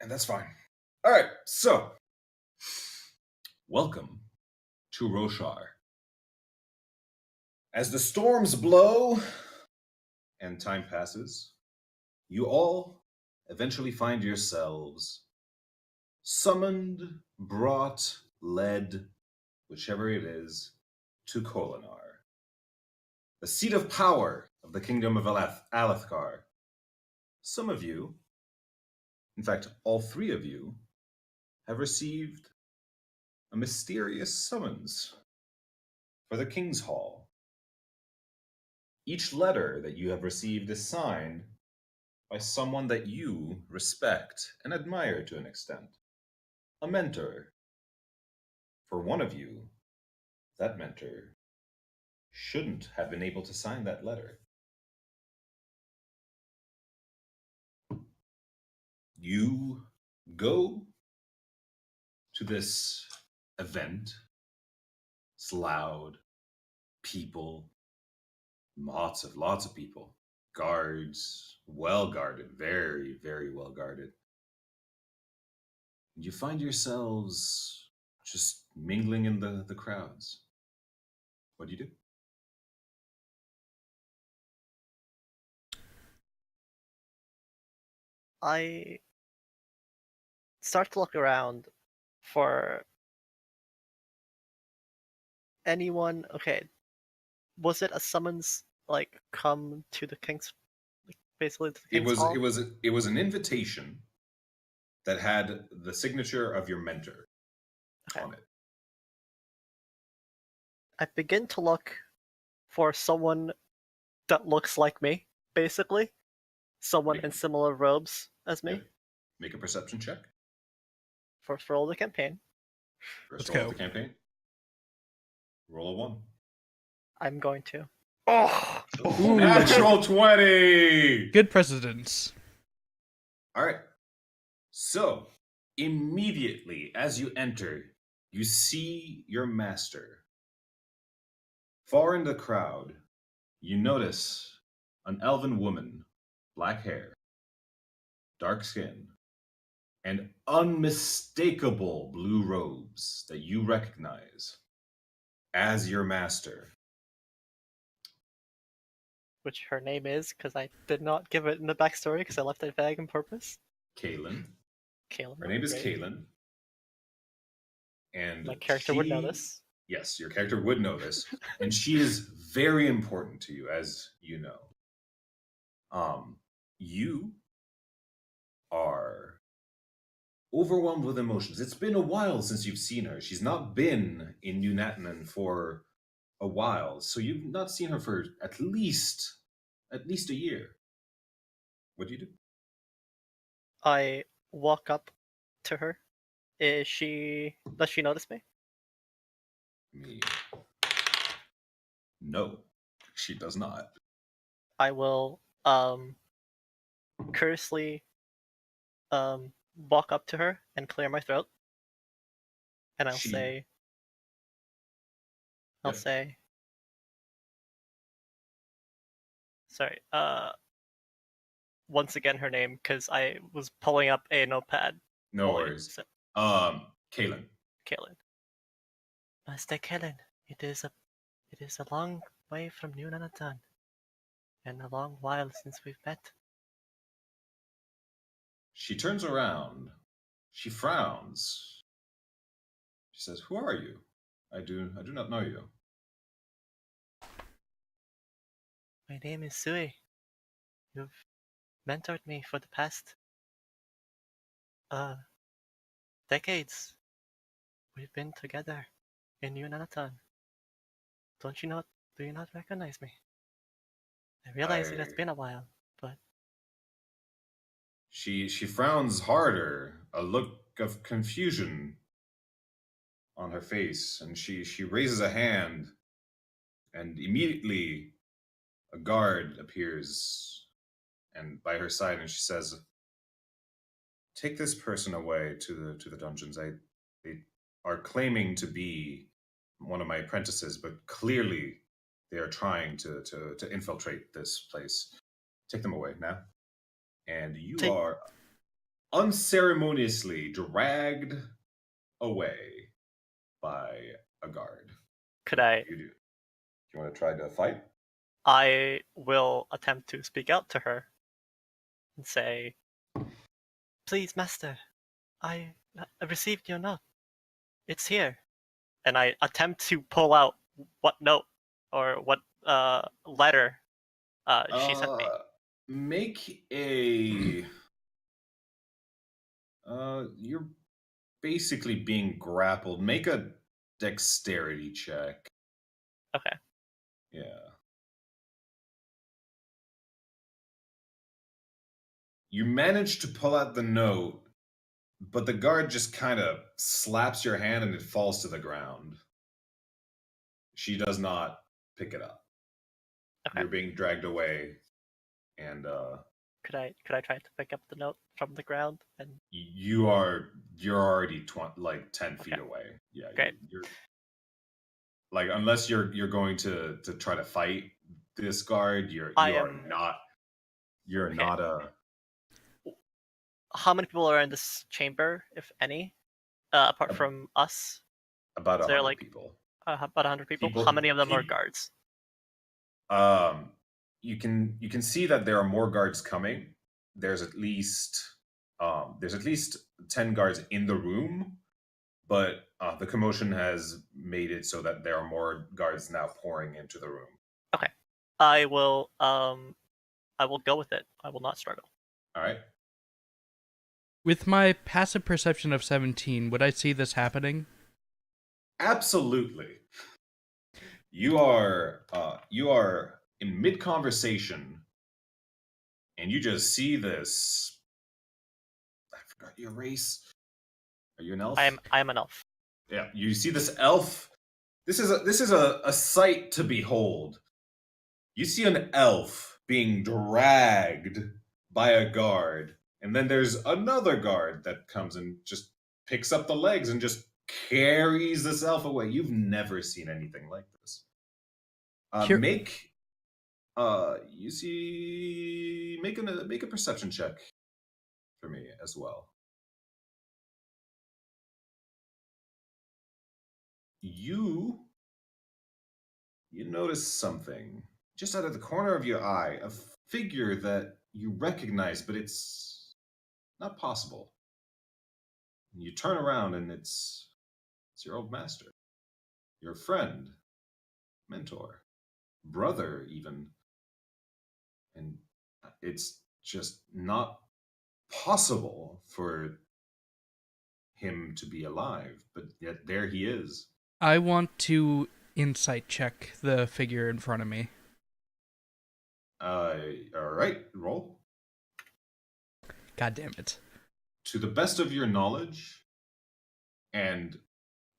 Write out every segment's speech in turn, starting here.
And that's fine. All right, so welcome to Roshar. As the storms blow and time passes, you all eventually find yourselves summoned, brought, led, whichever it is, to Kolinar, the seat of power of the kingdom of Alethkar. Some of you, in fact, all three of you, have received a mysterious summons for the King's Hall. Each letter that you have received is signed by someone that you respect and admire to an extent. A mentor. For one of you, that mentor shouldn't have been able to sign that letter. You go to this event. It's loud, people, lots of people, guards, well guarded, very, very well guarded. You find yourselves just mingling in the crowds. What do you do? I start to look around for anyone. Okay, was it a summons like come to the king's, basically to the It king's was hall? it was an invitation that had the signature of your mentor Okay. on it. I begin to look for someone that looks like me, basically. Someone in Make, similar robes as me yeah, make a perception check. for all the campaign. First Let's roll of go. the campaign. Roll a 1. I'm going to. Oh! Ooh. Natural 20! Good precedence. All right. So, immediately as you enter, you see your master. Far in the crowd, you notice an elven woman, black hair, dark skin, and unmistakable blue robes that you recognize as your master. Which her name is, because I did not give it in the backstory because I left it vague on purpose. Kaylin. Kaylin. Her name is great. Kaylin. And My character would know this. Yes, your character would know this. And she is very important to you, as you know. You are overwhelmed with emotions. It's been a while since you've seen her. She's not been in New Natnan for a while, so you've not seen her for at least a year. What do you do? I walk up to her. Does she notice me? Me. No, she does not. I will courteously walk up to her and clear my throat. And I'll say sorry, once again her name, because I was pulling up a notepad. No worries. Kaylin. Kaylin. Master Kaylin, it is a long way from New Nanatan, and a long while since we've met. She turns around. She frowns. She says, "Who are you? I do not know you." My name is Sui. You've mentored me for the past decades. We've been together in New Nanatan. Do you not recognize me? I realize it has been a while, but She frowns harder, a look of confusion on her face, and she raises a hand, and immediately a guard appears and by her side, and she says, "Take this person away to the dungeons. They are claiming to be one of my apprentices, but clearly they are trying to infiltrate this place. Take them away now." And you are unceremoniously dragged away by a guard. Could What I? do you do? You want to try to fight? I will attempt to speak out to her and say, "Please, master, I received your note. It's here." And I attempt to pull out what note or what letter she sent me. Make a. You're basically being grappled. Make a dexterity check. Okay. Yeah. You manage to pull out the note, but the guard just kind of slaps your hand and it falls to the ground. She does not pick it up. Okay. You're being dragged away, and Could I try to pick up the note from the ground and you're already 10 feet Okay. away. Yeah, Great. you're like, unless you're going to try to fight this guard, you're not Okay. a How many people are in this chamber, if any, apart Ab- from us? about Is there 100 like people. about 100 people? People, How many of them are peop- guards? you can see that there are more guards coming. There's at least 10 guards in the room, but the commotion has made it so that there are more guards now pouring into the room. Okay. I will go with it. I will not struggle. All right. With my passive perception of 17, would I see this happening? Absolutely. You are in mid conversation, and you just see this. I forgot your race. Are you an elf? I am an elf. Yeah, you see this elf. This is a sight to behold. You see an elf being dragged by a guard, and then there's another guard that comes and just picks up the legs and just carries this elf away. You've never seen anything like this. Here- Make make a perception check for me as well. You notice something just out of the corner of your eye, a figure that you recognize, but it's not possible. And you turn around and it's your old master, your friend, mentor, brother even. And it's just not possible for him to be alive, but yet there he is. I want to insight check the figure in front of me. All right, roll. God damn it. To the best of your knowledge and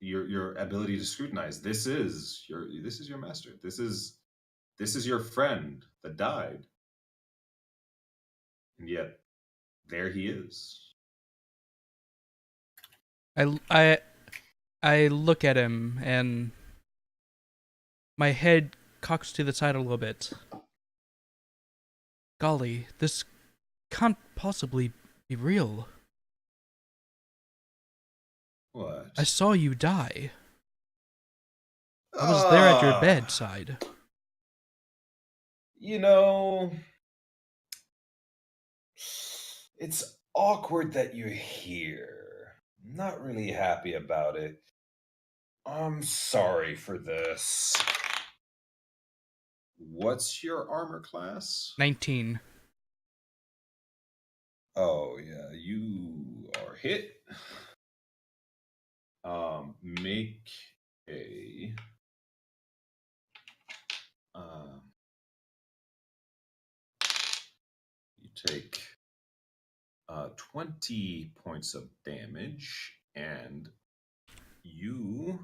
your ability to scrutinize, this is your master. This is your friend that died. And yet there he is. I look at him and my head cocks to the side a little bit. Golly, this can't possibly be real. What? I saw you die. I was there at your bedside. You know, it's awkward that you're here. I'm not really happy about it. I'm sorry for this. What's your armor class? 19. Oh yeah, you are hit. Make a you take 20 points of damage, and you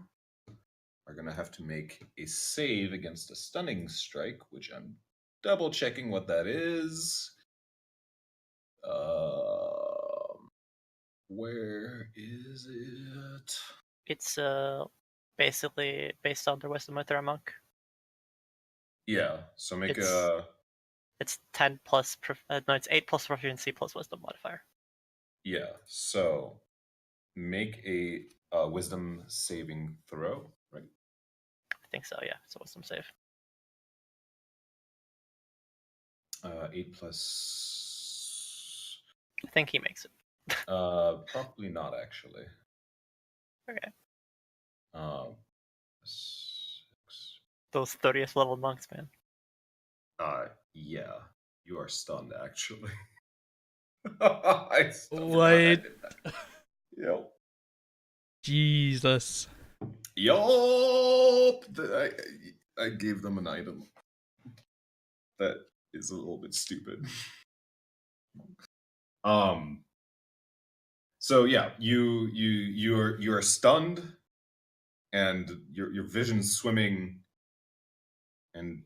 are gonna have to make a save against a stunning strike, which I'm double checking what that is. Where is it? It's basically based on the Wisdom of Thera Monk. Yeah, so make It's 10 plus. No, it's 8 plus proficiency plus Wisdom modifier. Yeah. So make a wisdom saving throw. Right. I think so, yeah. It's a wisdom save. 8 plus. I think he makes it. Probably not actually. Okay. 6. Those 30th level monks, man. Yeah. You are stunned, actually. I still forgot I What? did that. Yep. Jesus. Yup. I gave them an item that is a little bit stupid. So yeah, you're stunned, and your vision's swimming, and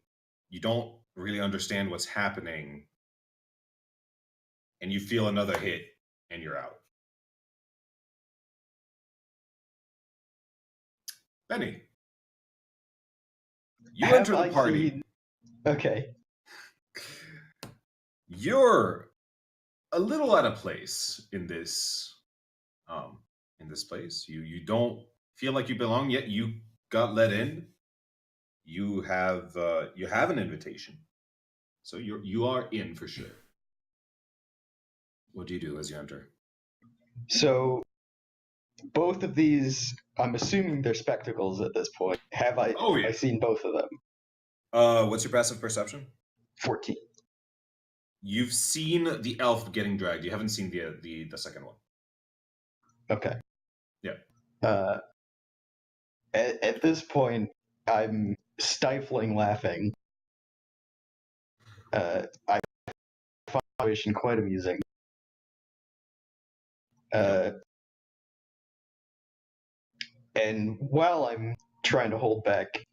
you don't really understand what's happening, and you feel another hit, and you're out. Benny, you Have enter the I party. seen- Okay. You're a little out of place in this place. You don't feel like you belong yet. You got let in. You have an invitation, so you are in for sure. What do you do as you enter? So both of these, I'm assuming they're spectacles at this point. Have I seen both of them? What's your passive perception? 14. You've seen the elf getting dragged. You haven't seen the second one. Okay. Yeah. At this point, I'm stifling laughing. I find the situation quite amusing. And while I'm trying to hold back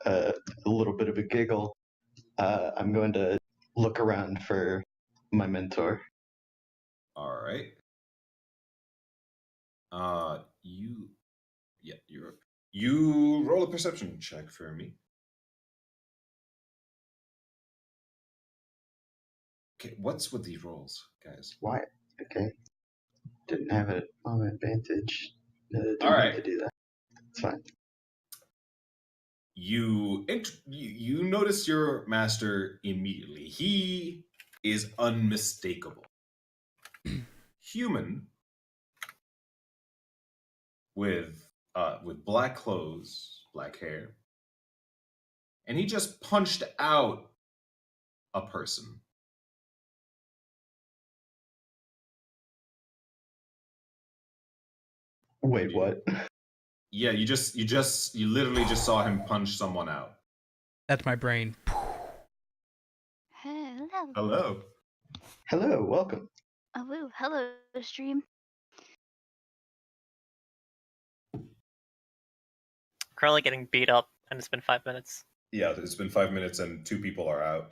a little bit of a giggle, I'm going to look around for my mentor. All right. You roll a perception check for me. Okay, what's with these rolls, guys? Why? Okay. Didn't have it on advantage. Didn't All right. mean to do that. It's fine. You notice your master immediately. He is unmistakable. Human with black clothes, black hair, and he just punched out a person. Wait, what? Yeah, you literally just saw him punch someone out. That's my brain. Hello. Hello. Hello, welcome. Oh, woo. Hello, stream. Currently getting beat up, and it's been 5 minutes. Yeah, it's been 5 minutes and 2 people are out.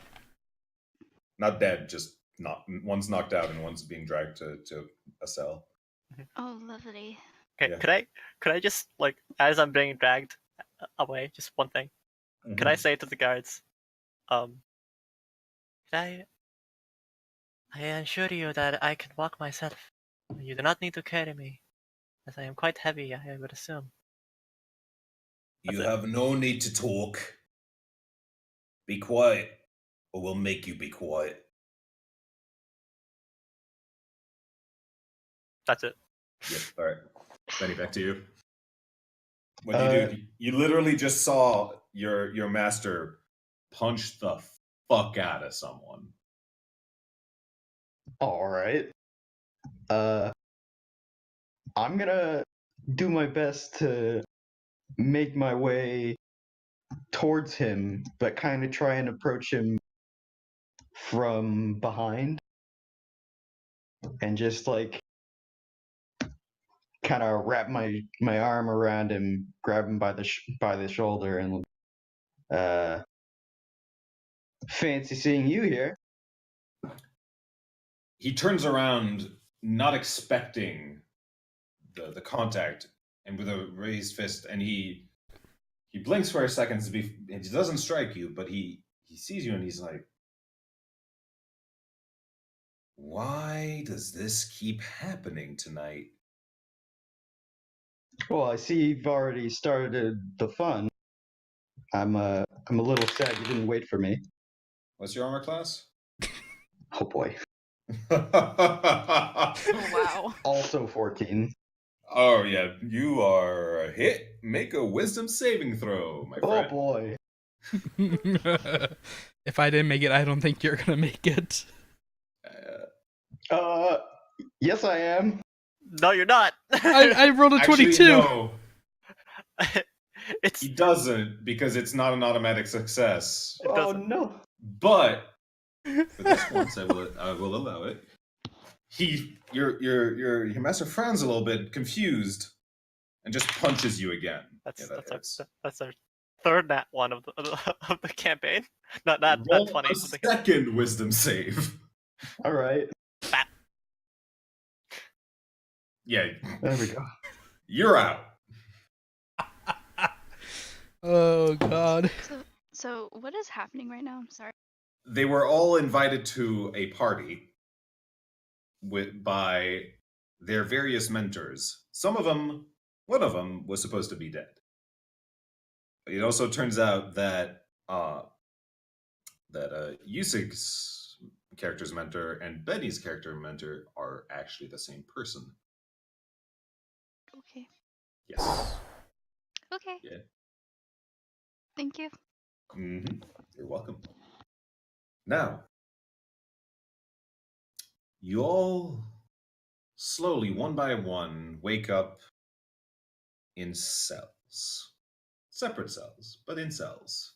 Not dead, just one's knocked out and one's being dragged to a cell. Oh, lovely. Okay, Yeah. could I just, like, as I'm being dragged away, just one thing. Could I say to the guards, I assure you that I can walk myself. You do not need to carry me, as I am quite heavy, I would assume. You have no need to talk. Be quiet, or we'll make you be quiet. That's it. Yep. All right. Benny, back to you. What do you do? You literally just saw your master punch the fuck out of someone. All right. I'm gonna do my best to make my way towards him, but kind of try and approach him from behind, and just like kind of wrap my arm around him, grab him by the shoulder, and fancy seeing you here. He turns around, not expecting the contact, and with a raised fist, and he blinks for a second. He doesn't strike you, but he sees you, and he's like, Why does this keep happening tonight? Well, I see you've already started the fun. I'm a little sad you didn't wait for me. What's your armor class? Oh boy. Oh, wow. Also 14. Oh, yeah. You are a hit. Make a wisdom saving throw, my Oh friend. boy. If I didn't make it, I don't think you're gonna make it. Yes I am. No, you're not. I rolled a Actually, 22. no. It's He doesn't because it's not an automatic success. It Oh doesn't. no. But for this once, I will allow it. Your master frowns a little bit, confused, and just punches you again. that's Yeah, that hits. that's our third nat one of the campaign. Not Roll 20 a of the campaign. second wisdom save. All right. Bap. Yeah, There we go. you're out. Oh god. So what is happening right now? I'm sorry. They were all invited to a party by their various mentors. One of them was supposed to be dead. It also turns out that Yusik's character's mentor and Benny's character mentor are actually the same person. Okay. Yes. Okay. Yeah. Thank you. You're welcome. Now, you all slowly, one by one, wake up in cells. Separate cells, but in cells.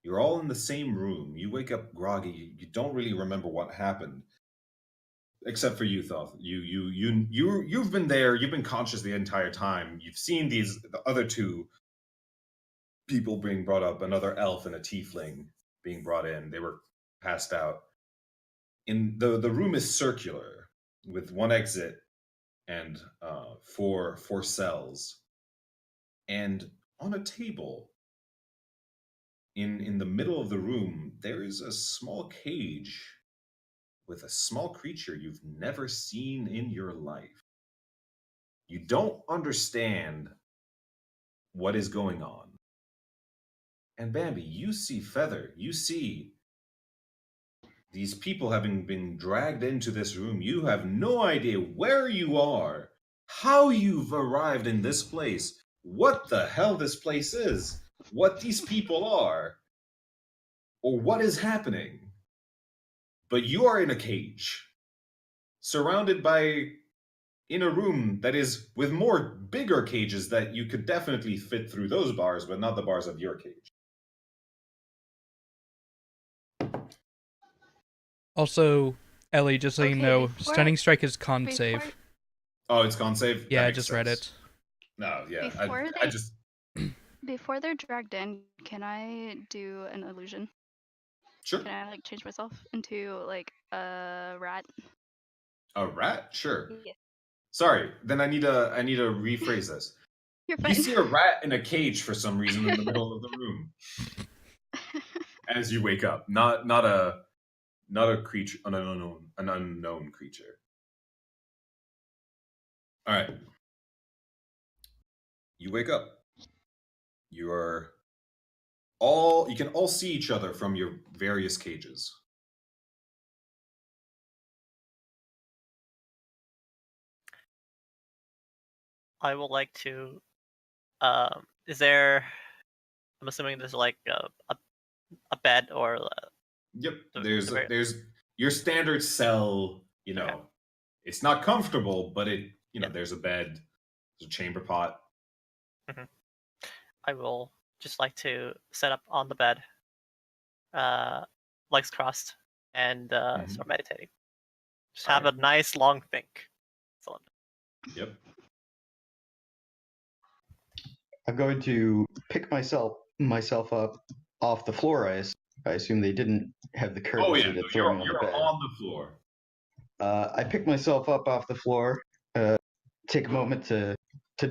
You're all in the same room. You wake up groggy. You don't really remember what happened, except for you, Thoth. You've been there. You've been conscious the entire time. You've seen the other two people being brought up, another elf and a tiefling being brought in. They were passed out. In the room is circular with one exit and four cells. And on a table in the middle of the room, there is a small cage with a small creature you've never seen in your life. You don't understand what is going on. And Bambi, you see Feather. You see these people having been dragged into this room. You have no idea where you are, how you've arrived in this place, what the hell this place is, what these people are, or what is happening. But you are in a cage, surrounded by, in a room that is with more bigger cages that you could definitely fit through those bars, but not the bars of your cage. Also, Ellie, just so you Okay, know, before- Stunning Strike is con before- save. Oh, it's con save? Yeah, That I makes just read sense. it. No, yeah. Before I they- just. Before they're dragged in, can I do an illusion? Sure. Can I change myself into like a rat? A rat? Sure. Yeah. Sorry, then I need to rephrase this. You're You fine. see a rat in a cage for some reason in the middle of the room as you wake up. Not a creature, an unknown creature. All right. You wake up. You can all see each other from your various cages. I would like to. Is there? I'm assuming there's like a bed or. Yep. the There's your standard cell. Okay. It's not comfortable, but Yep. there's a bed, there's a chamber pot. I will just like to set up on the bed, legs crossed, and start meditating. Just have a nice long think. That's all I'm doing. Yep. I'm going to pick myself up off the floor. I assume they didn't have the Oh courtesy yeah, to no, throw me on the you're bed. on the floor. I pick myself up off the floor. Take a moment to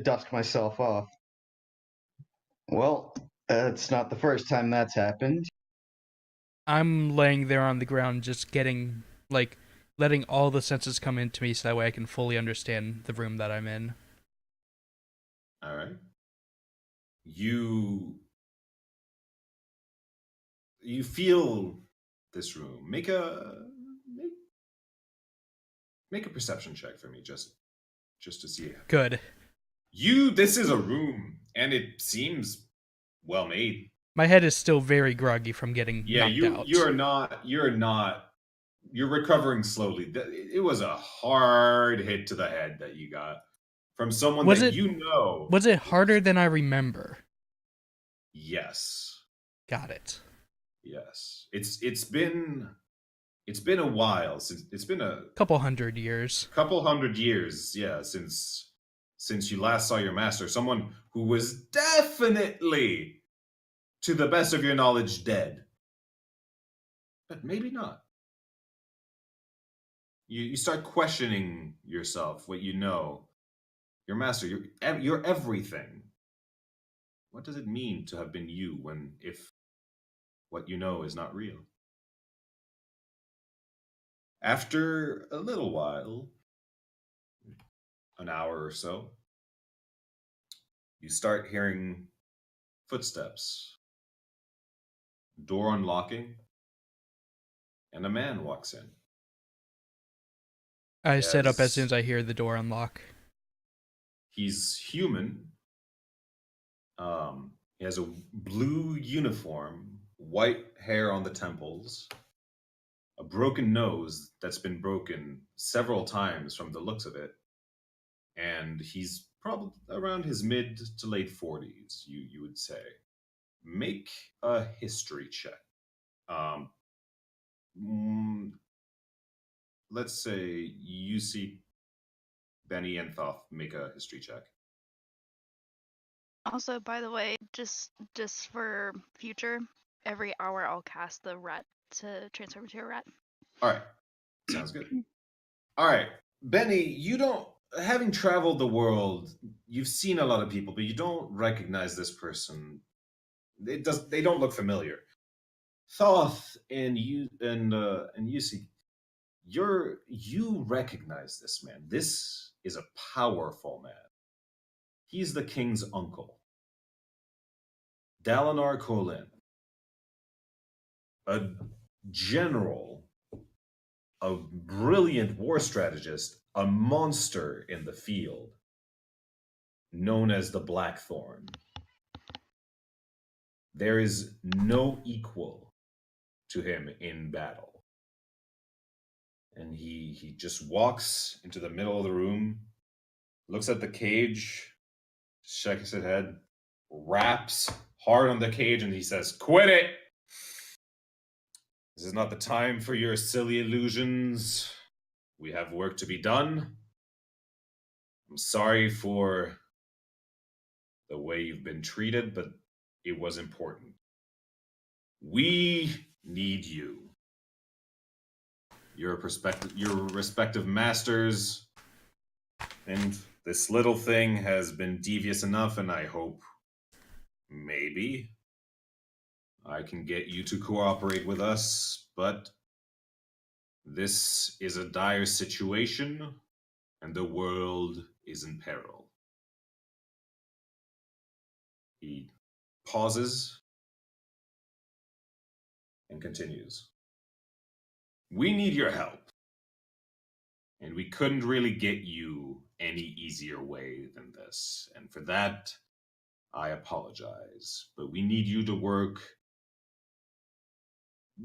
dust myself off. Well, it's not the first time that's happened. I'm laying there on the ground, just getting, like, letting all the senses come into me so that way I can fully understand the room that I'm in. All right. You feel this room. Make a perception check for me, just to see. Good. This is a room, and it seems well made. My head is still very groggy from getting knocked out. You're recovering slowly. It was a hard hit to the head that you got from someone Was that it- Was it harder than I remember? Yes. Got it. Yes. It's been a while since it's been a Couple hundred years. couple hundred years, yeah, since you last saw your master, someone who was definitely, to the best of your knowledge, dead. But maybe not. You start questioning yourself, what you know. Your master, you're everything. What does it mean to have been you if what you know is not real? After a little while, an hour or so, you start hearing footsteps, door unlocking, and a man walks in. I sit up as Yes. soon as I hear the door unlock. He's human. He has a blue uniform, white hair on the temples, a broken nose that's been broken several times from the looks of it, and he's probably around his mid to late 40s, you would say. Make a history check. Let's say you see Benny and Thoth make a history check. Also, by the way, just for future, every hour I'll cast the rat to transform into a rat. All right. Sounds good. All right. Benny, having traveled the world, you've seen a lot of people, but you don't recognize this person. They don't look familiar. Thoth and Yusi, you recognize this man. This is a powerful man. He's the king's uncle, Dalinar Kholin, a general, a brilliant war strategist, a monster in the field, known as the Blackthorn. There is no equal to him in battle. And he just walks into the middle of the room, looks at the cage, shakes his head, raps hard on the cage, and he says, "Quit it! This is not the time for your silly illusions. We have work to be done. I'm sorry for the way you've been treated, but it was important. We need you. Your respective masters, and this little thing has been devious enough, and I hope maybe I can get you to cooperate with us, but this is a dire situation, and the world is in peril." He pauses and continues. "We need your help, and we couldn't really get you any easier way than this, and for that, I apologize, but we need you to work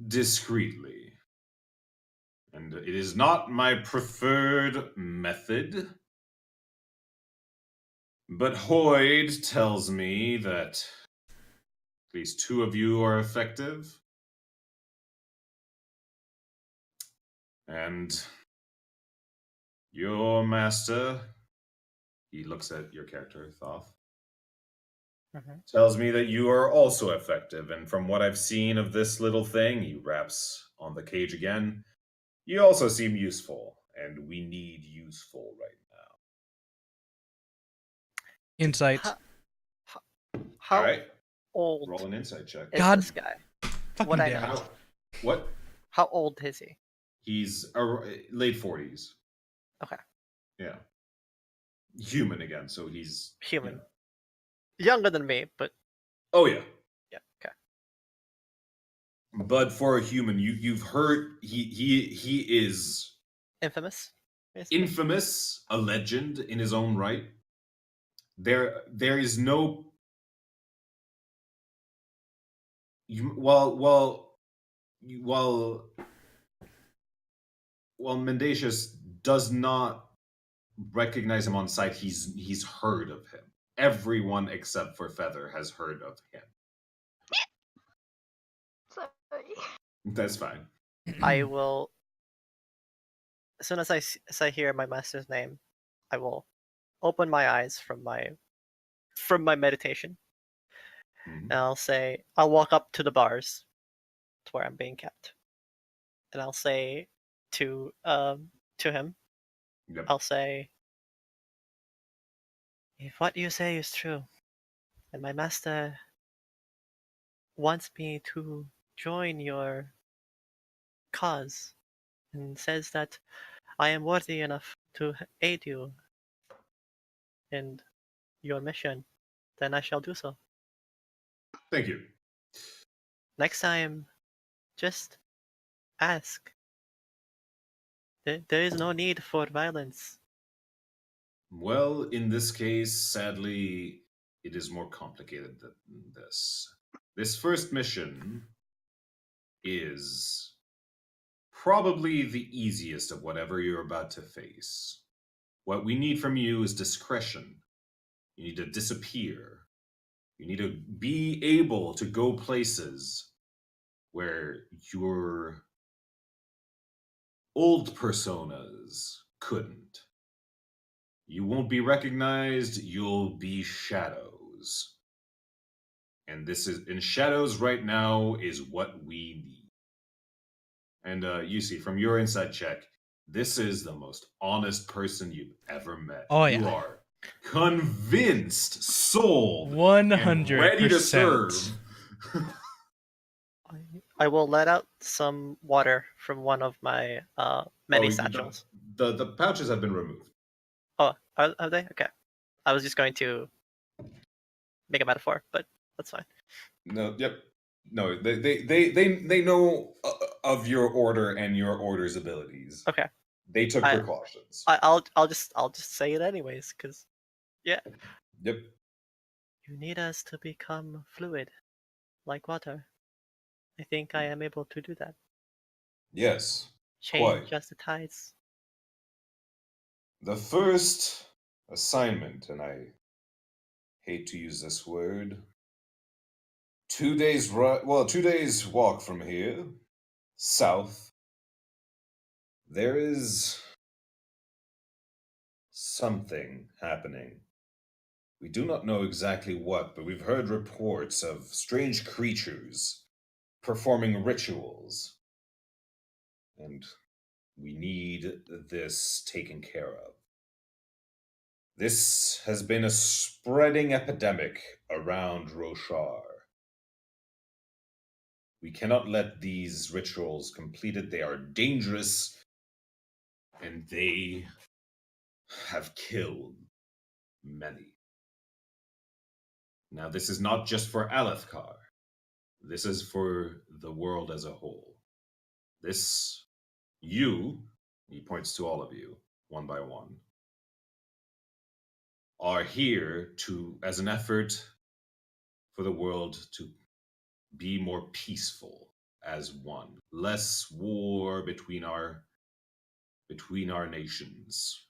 discreetly. And it is not my preferred method, but Hoyd tells me that at least 2 of you are effective. And your master," he looks at your character, Thoth, "tells me that you are also effective. And from what I've seen of this little thing," he raps on the cage again, "you also seem useful. And we need useful right now." Insight. How All right. old Roll an insight check. is God this guy? Fucking What I damn know. it. What? How old is he? He's late 40s. Okay. Yeah. Human again, so he's Human. you know. Younger than me, but Oh yeah. yeah, okay. But for a human, you've heard he is Infamous, basically. infamous, a legend in his own right. There is no while Mendacious does not recognize him on sight, he's heard of him. Everyone except for Feather has heard of him. Sorry. That's fine. I will, as soon as I hear my master's name, I will open my eyes from my meditation, Mhm. and I'll walk up to the bars, to where I'm being kept, and I'll say to him, Yep. I'll say, if what you say is true, and my master wants me to join your cause, and says that I am worthy enough to aid you in your mission, then I shall do so. Thank you. Next time, just ask. There is no need for violence. Well, in this case, sadly, it is more complicated than this. This first mission is probably the easiest of whatever you're about to face. What we need from you is discretion. You need to disappear. You need to be able to go places where your old personas couldn't. You won't be recognized, you'll be shadows. And this is in shadows right now is what we need. And you see, from your inside check, this is the most honest person you've ever met. Oh, You yeah. are convinced, sold, and 100%. ready to serve. I will let out some water from one of my many Oh, satchels. the pouches have been removed. Oh, are they? Okay. I was just going to make a metaphor, but that's fine. No, yep. No, they know of your order and your order's abilities. Okay. They took precautions. I'll just say it anyways, because yeah. Yep. You need us to become fluid, like water. I think I am able to do that. Yes. Change Quite. as the tides. The first assignment, and I hate to use this word, 2 days 2 days walk from here, south, there is something happening. We do not know exactly what, but we've heard reports of strange creatures performing rituals. And we need this taken care of. This has been a spreading epidemic around Roshar. We cannot let these rituals completed. They are dangerous, and they have killed many. Now, this is not just for Alethkar. This is for the world as a whole. This, he points to all of you, one by one, are here as an effort for the world to be more peaceful as one. Less war between our nations.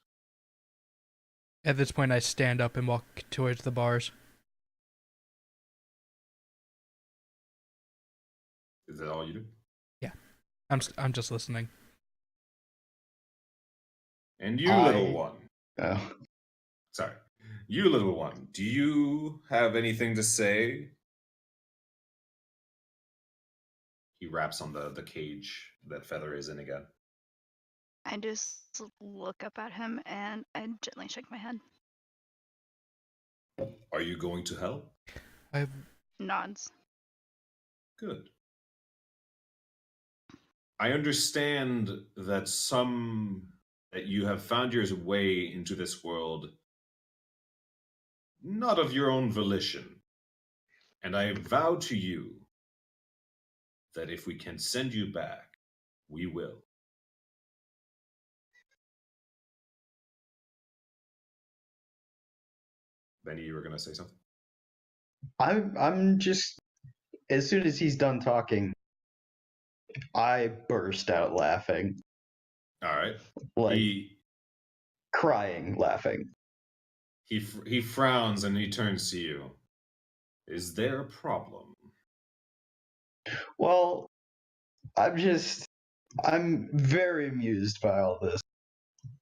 At this point, I stand up and walk towards the bars. Is that all you do? Yeah, I'm just listening. And you, little one. Oh. Sorry. You, little one, do you have anything to say? He raps on the cage that Feather is in again. I just look up at him and I gently shake my head. Are you going to help? I Nods. Good. I understand that that you have found your way into this world not of your own volition. And I vow to you that if we can send you back, we will. Benny, you were going to say something? I'm just, as soon as he's done talking, I burst out laughing. All right. Like, He crying, laughing. he frowns and he turns to you. Is there a problem? Well, I'm very amused by all this.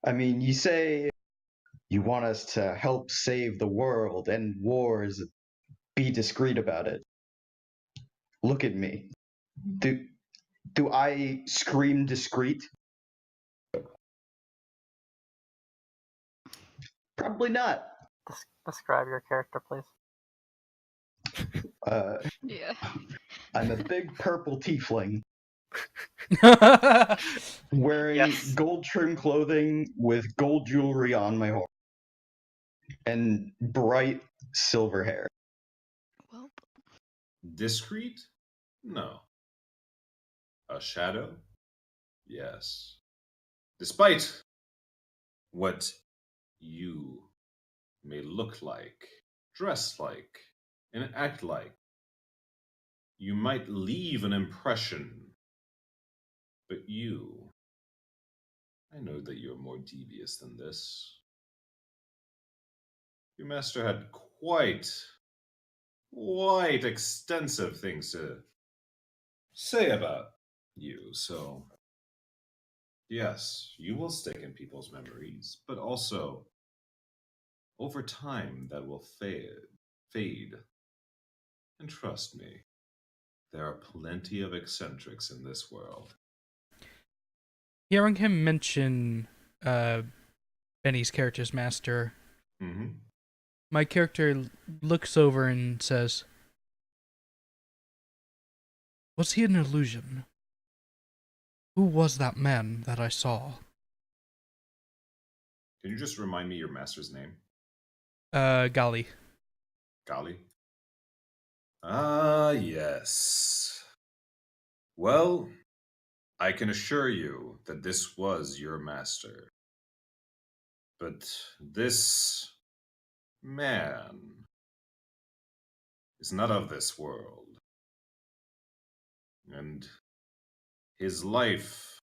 I mean, you say you want us to help save the world, end wars, be discreet about it. Look at me. Do I scream discreet? Probably not. Describe your character, please. Yeah. I'm a big purple tiefling wearing Yes. gold trim clothing with gold jewelry on my horn and bright silver hair. Well, Discreet? No. A shadow? Yes. Despite what you may look like, dress like, and act like, you might leave an impression. But I know that you're more devious than this. Your master had quite extensive things to say about you, so yes, you will stick in people's memories, but also over time that will fade. And trust me, there are plenty of eccentrics in this world. Hearing him mention Benny's character's master, my character looks over and says, "Was he an illusion? Who was that man that I saw?" Can you just remind me your master's name? Gali. Gali? Ah, yes. Well, I can assure you that this was your master. But this man is not of this world. And his life,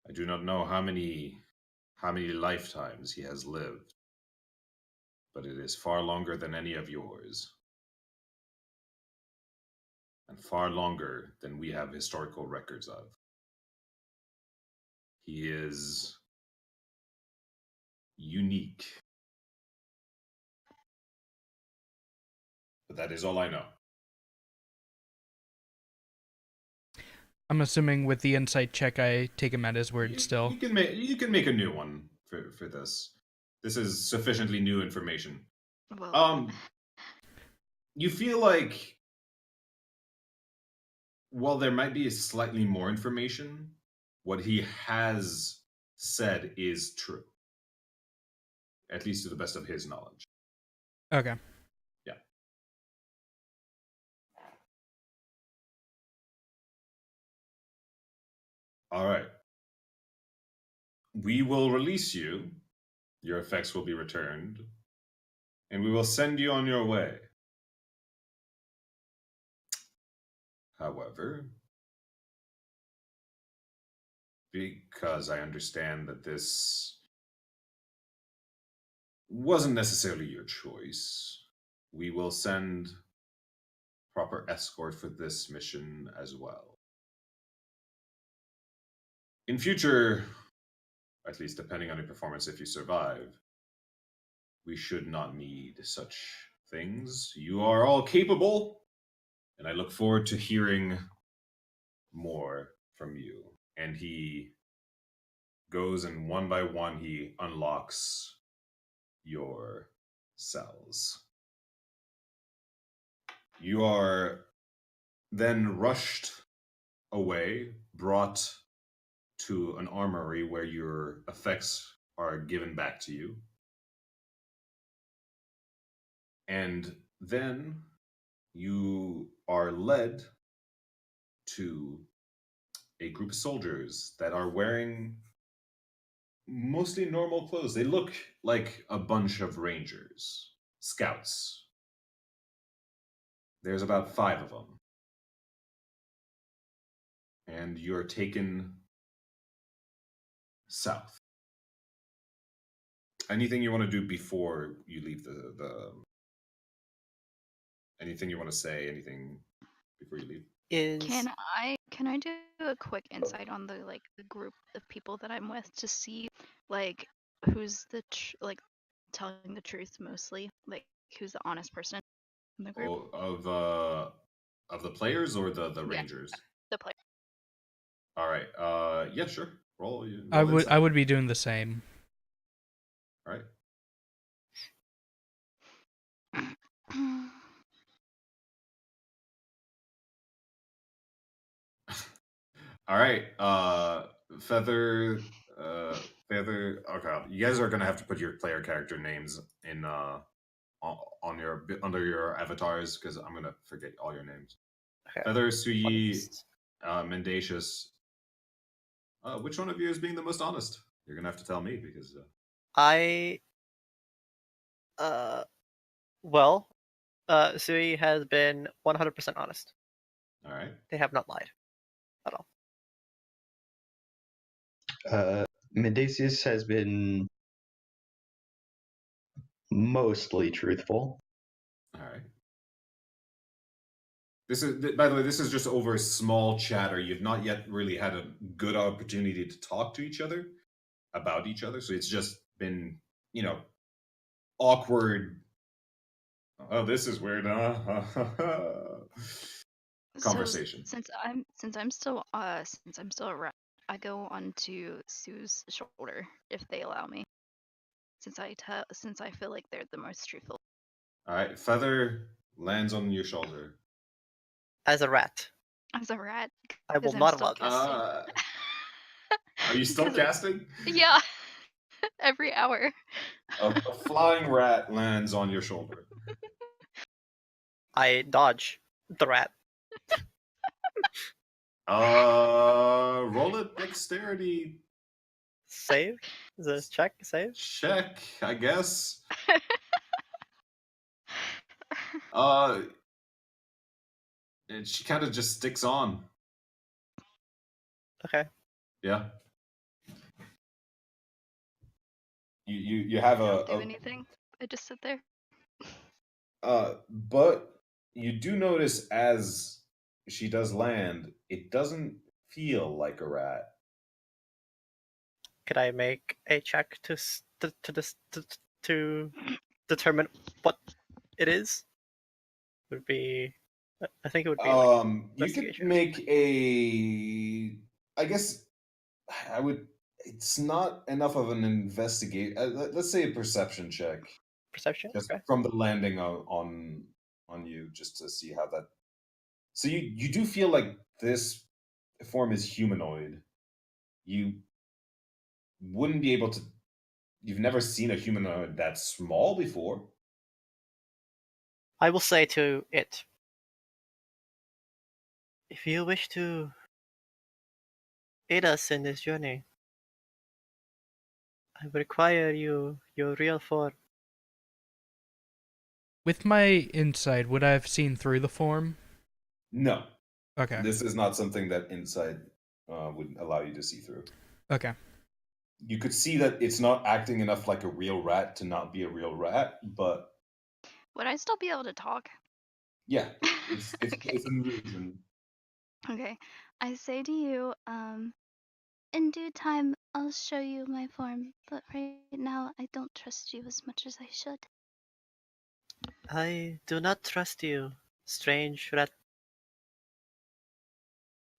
I do not know how many lifetimes he has lived, but it is far longer than any of yours. And far longer than we have historical records of. He is unique. But that is all I know. I'm assuming with the insight check, I take him at his word still. You can make a new one for this. This is sufficiently new information. well. You feel like, while there might be slightly more information, what he has said is true. At least to the best of his knowledge. Okay. Yeah. All right. We will release you. Your effects will be returned. And we will send you on your way. However, because I understand that this wasn't necessarily your choice, we will send proper escort for this mission as well. In future, at least depending on your performance if you survive, we should not need such things. You are all capable, and I look forward to hearing more from you. And he goes, and one by one he unlocks your cells. You are then rushed away, brought to an armory where your effects are given back to you. And then you are led to a group of soldiers that are wearing mostly normal clothes. They look like a bunch of rangers, scouts. There's about 5 of them. And you're taken south. Anything you want to do before you leave the anything you want to say, anything before you leave? Can I do a quick insight on the group of people that I'm with to see like who's telling the truth mostly, like who's the honest person in the group? Of the players or the Yeah. rangers? The player. All right. Yeah, sure. Roll I insight. would be doing the same. All right. All right. Feather. Feather. Okay, you guys are gonna have to put your player character names in on your under your avatars because I'm gonna forget all your names. Okay. Feather, Suyi, Honest. Mendacious. Which one of you is being the most honest? You're gonna have to tell me because. Sui has been 100% honest. All right. They have not lied at all. Mendacious has been mostly truthful. All right. This is, by the way, this is just over small chatter. You've not yet really had a good opportunity to talk to each other about each other. So it's just been, awkward. Oh, this is weird. Conversation. So since I'm still a rat, I go onto Sue's shoulder if they allow me. Since I feel like they're the most truthful. All right, Feather lands on your shoulder. As a rat, As a rat, I will 'cause I'm not still allow this. Are you still 'Cause- casting? Yeah, every hour. A flying rat lands on your shoulder. I dodge the rat. Roll a dexterity Save? Is this check? Save? check, I guess. And she kind of just sticks on. Okay. Yeah. You have I don't do anything. I just sit there. But you do notice as she does land, it doesn't feel like a rat. Could I make a check to determine what it is? Would be, I think it would be like You could investigation. make a. I guess I would. It's not enough of an investigate. Let's say a perception check, Perception. just Okay. from the landing on you, just to see how that. So you do feel like this form is humanoid. You wouldn't be able to. You've never seen a humanoid that small before. I will say to it, if you wish to aid us in this journey, I would require your real form. With my insight, would I have seen through the form? No, Okay. this is not something that insight would allow you to see through. Okay. You could see that it's not acting enough like a real rat to not be a real rat, but Would I still be able to talk? yeah, it's Okay. an illusion. Okay. I say to you, in due time, I'll show you my form, but right now, I don't trust you as much as I should. I do not trust you, strange rat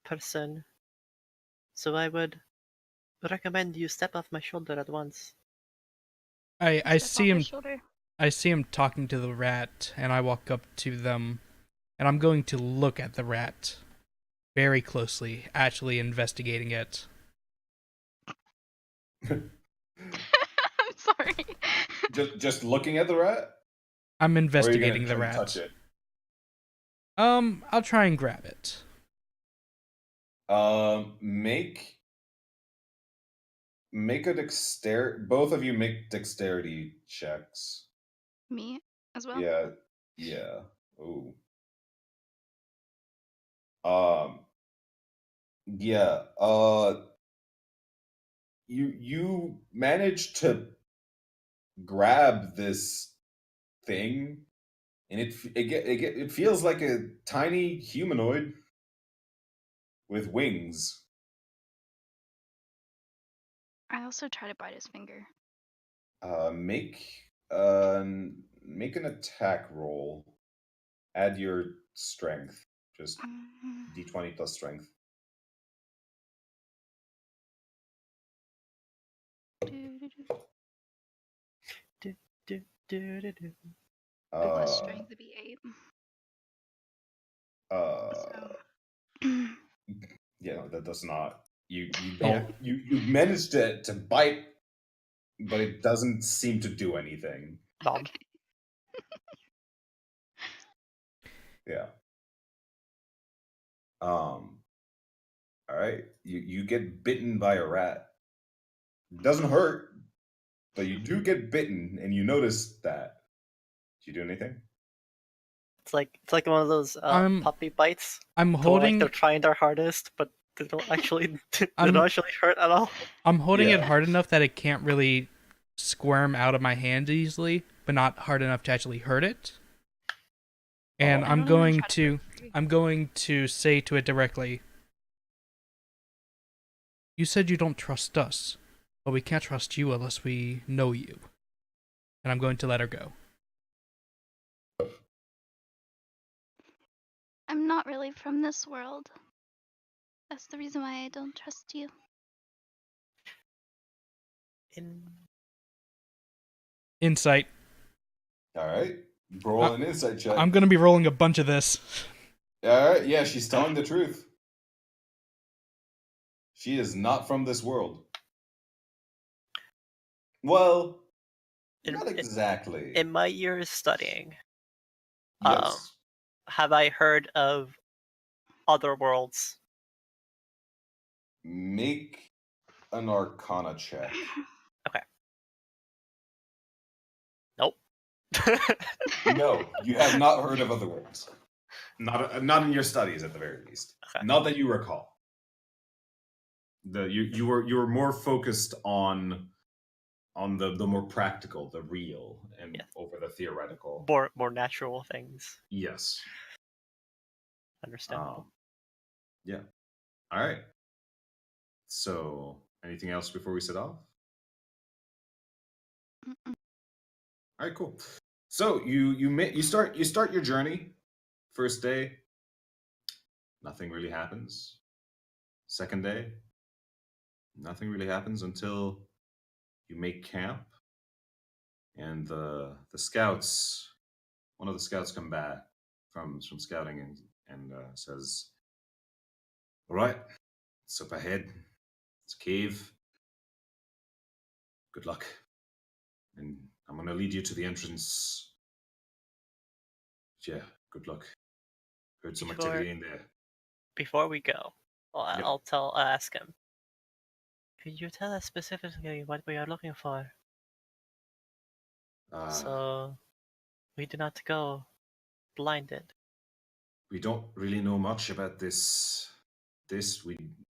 person. So I would recommend you step off my shoulder at once. I Step see off him his shoulder. I see him talking to the rat, and I walk up to them, and I'm going to look at the rat. very closely, actually investigating it. I'm sorry. Just looking at the rat? I'm Or are you gonna investigating the try to rat. touch it? I'll try and grab it. Make a dexterity. Both of you make dexterity checks. Me as well? Yeah. Ooh. Yeah. You managed to grab this thing, and it feels like a tiny humanoid with wings. I also try to bite his finger. Make make an attack roll. Add your strength. Just d20 plus strength. Plus strength to be 8. Yeah, no, that does not. You Yeah. don't you managed to bite, but it doesn't seem to do anything. Nom. Okay. Yeah. All right. You get bitten by a rat. It doesn't hurt, but you do get bitten, and you notice that. Did you do anything? It's like one of those puppy bites. I'm So like holding. they're trying their hardest, but they don't actually I'm- hurt at all. I'm holding it Yeah. hard enough that it can't really squirm out of my hand easily, but not hard enough to actually hurt it. And Oh. I'm I don't even going try to break free. I'm going to say to it directly, "You said you don't trust us, but we can't trust you unless we know you." And I'm going to let her go. I'm not really from this world. That's the reason why I don't trust you. Insight. All right. Roll an insight check. I'm going to be rolling a bunch of this. All right. Yeah, she's telling the truth. She is not from this world. Well, not exactly. In my years studying, Yes. have I heard of other worlds? Make an Arcana check. Okay. Nope. No, you have not heard of other worlds. Not in your studies, at the very least. Okay. Not that you recall. You were more focused on the more practical, the real, and Yes. over the theoretical. More natural things. Yes. Understandable. Yeah. All right. So, anything else before we set off? Mm-mm. All right, cool. So you start your journey. First day, nothing really happens. Second day, nothing really happens until you make camp, and the scouts, one of the scouts, come back from scouting and says, "All right, it's up ahead. It's a cave. Good luck, and I'm gonna lead you to the entrance. Yeah, good luck. Heard some Before- activity in there." Before we go, Yep. I'll ask him. Could you tell us specifically what we are looking for, so we do not go blinded? We don't really know much about this. We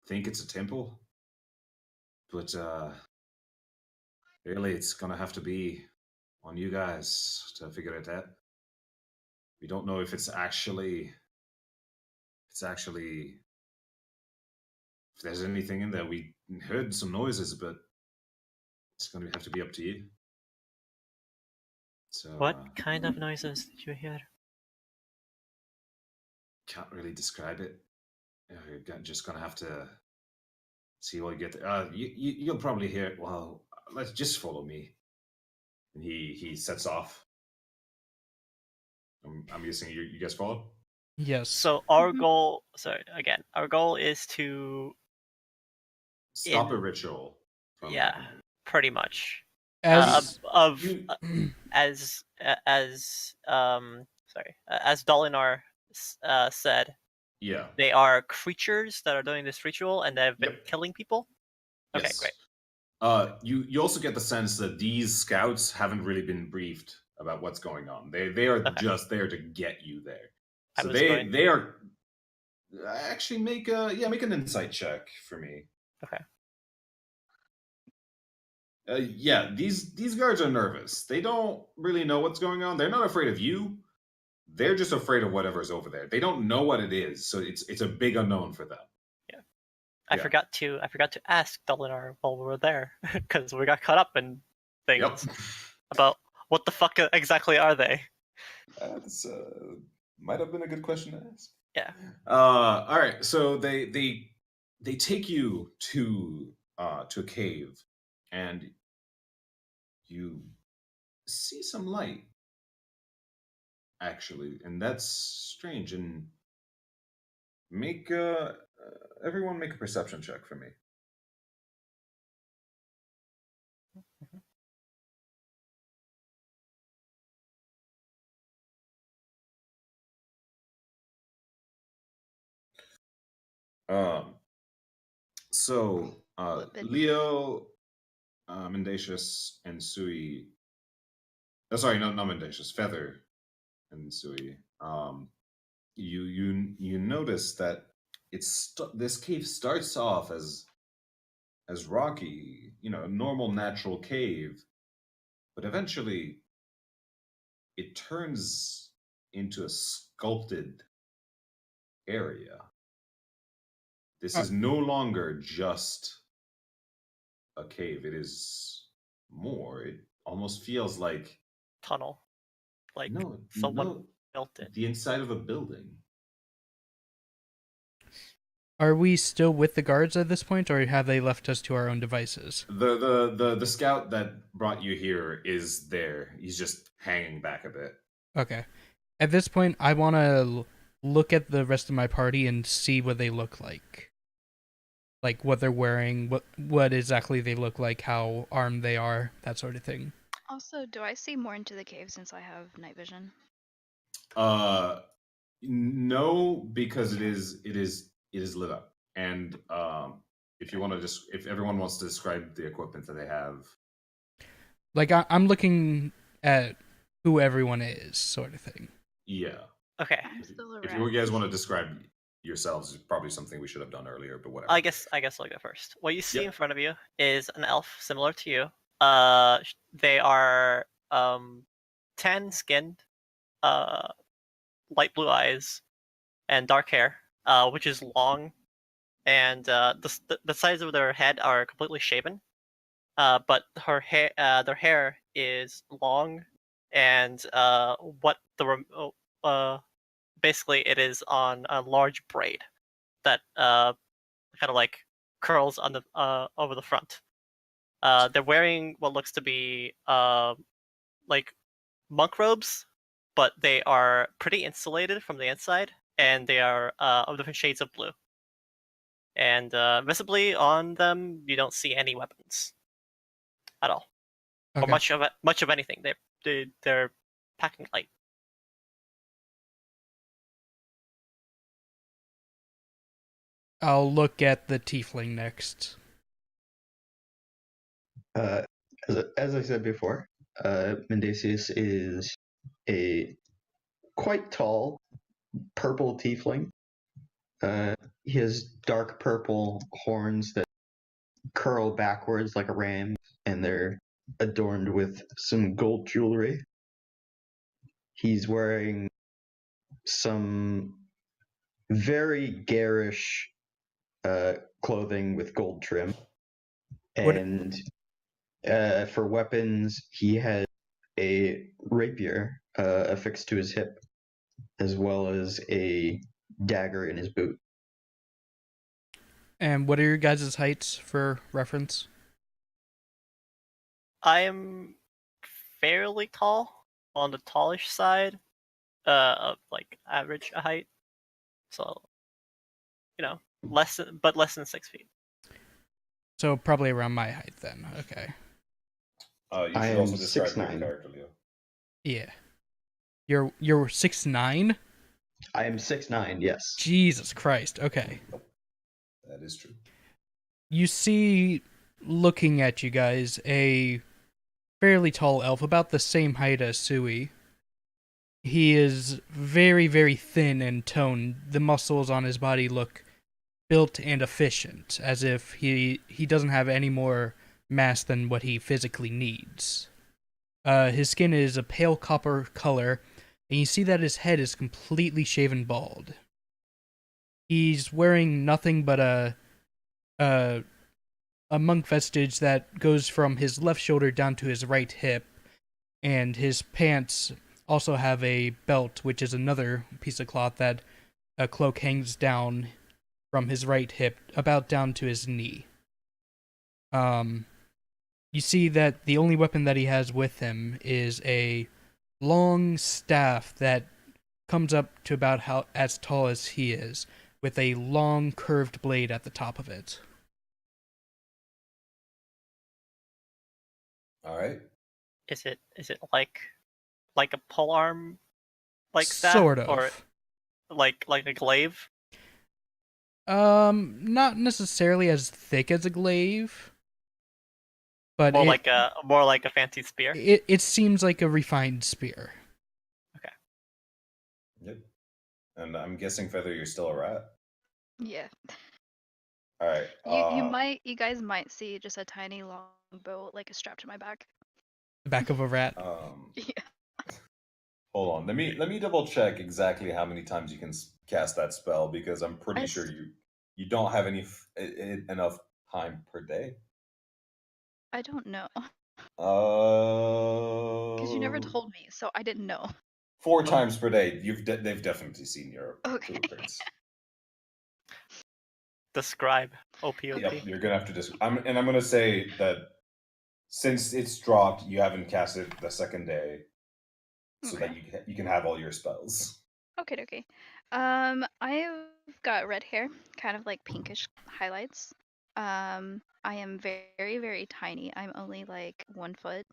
think it's a temple, but really, it's gonna have to be on you guys to figure it out. We don't know if it's actually if there's anything in there. We heard some noises, but it's gonna have to be up to you. So What kind of noises did you hear? can't really describe it. You're just gonna have to see what you get. You'll probably hear it. Well, let's just follow me. And he sets off. I'm guessing you guys follow. Yes. So our Mhm. goal, our goal is to, Stop a ritual from yeah, happening. pretty much. As You As as Dolinar said, yeah. they are creatures that are doing this ritual and they've been Yep. killing people. Okay, Yes. great. You also get the sense that these scouts haven't really been briefed about what's going on. They are Okay. just there to get you there. I So was going. they are actually make an insight check for me. Okay. Yeah, these guards are nervous. They don't really know what's going on. They're not afraid of you. They're just afraid of whatever's over there. They don't know what it is, so it's a big unknown for them. I Yeah. forgot to ask Dolinar while we were there because we got caught up in Yep. things about what the fuck exactly are they? That's might have been a good question to ask. Yeah. All right. So they take you to a cave, and you see some light actually, and that's strange. And make everyone make a perception check for me. Um. So Flippin'. Leo, Mendacious, and Sui. Oh, sorry, not Mendacious. Feather and Sui. You notice that this cave starts off as rocky, a normal natural cave, but eventually it turns into a sculpted area. This Uh, is no longer just a cave. It is more. It almost feels like Tunnel. Like no, someone no, built it. the inside of a building. are we still with the guards at this point, or have they left us to our own devices? The scout that brought you here is there. He's just hanging back a bit. Okay. At this point, I want to look at the rest of my party and see what they look like what they're wearing, what exactly they look like, how armed they are, that sort of thing. Also, do I see more into the cave since I have night vision? Uh, no, because it is lit up, and if you want to just if everyone wants to describe the equipment that they have, Like I'm looking at who everyone is, sort of thing. yeah. Okay. I'm still If around. you guys want to describe yourselves, it's probably something we should have done earlier, but whatever. I guess I'll go first. What you see Yep. in front of you is an elf similar to you. They are tan skinned, light blue eyes, and dark hair, which is long, and the sides of their head are completely shaven. But their hair is long, and basically it is on a large braid that kind of like curls on the over the front. They're wearing what looks to be like monk robes, but they are pretty insulated from the inside, and they are of different shades of blue. And visibly on them, you don't see any weapons at all, or Okay. much of anything. They're packing light. I'll look at the tiefling next. Uh, as I said before, Mendacius is a quite tall purple tiefling. He has dark purple horns that curl backwards like a ram, and they're adorned with some gold jewelry. He's wearing some very garish clothing with gold trim, What and for weapons, he has a rapier affixed to his hip, as well as a dagger in his boot. and what are your guys' heights for reference? I am fairly tall, on the tallish side, of like average height. So, less than 6 feet. So probably around my height then. Okay. You I should am also describe your 6'9". character, Leo. Yeah. You're 6'9"? I am 6'9", yes. Jesus Christ. Okay. That is true. You see, looking at you guys, a fairly tall elf, about the same height as Sui. He is very, very thin and toned. The muscles on his body look built and efficient, as if he doesn't have any more mass than what he physically needs. His skin is a pale copper color, and you see that his head is completely shaven bald. He's wearing nothing but a monk vestige that goes from his left shoulder down to his right hip, and his pants also have a belt, which is another piece of cloth that a cloak hangs down from his right hip about down to his knee. You see that the only weapon that he has with him is a long staff that comes up to about as tall as he is, with a long curved blade at the top of it. All right. Is it like a polearm staff, Sort of. or like a glaive? Not necessarily as thick as a glaive, but More like a fancy spear. It seems like a refined spear. Okay. Yep. And I'm guessing, Feather, you're still a rat. Yeah. All right. You guys might see just a tiny long bow like strapped to my back. The back of a rat. Yeah. Hold on. Let me double check exactly how many times you can cast that spell, because I'm pretty sure you don't have enough time per day. I don't know. Uh. Because you never told me, so I didn't know. 4 times per day. They've definitely seen your Okay. blueprints. Describe. OPOP. Yep, you're gonna have to I'm gonna say that since it's dropped, you haven't cast it the second day, so that you can have all your spells. Okay. I've got red hair, kind of like pinkish highlights. I am very, very tiny. I'm only like 1 foot.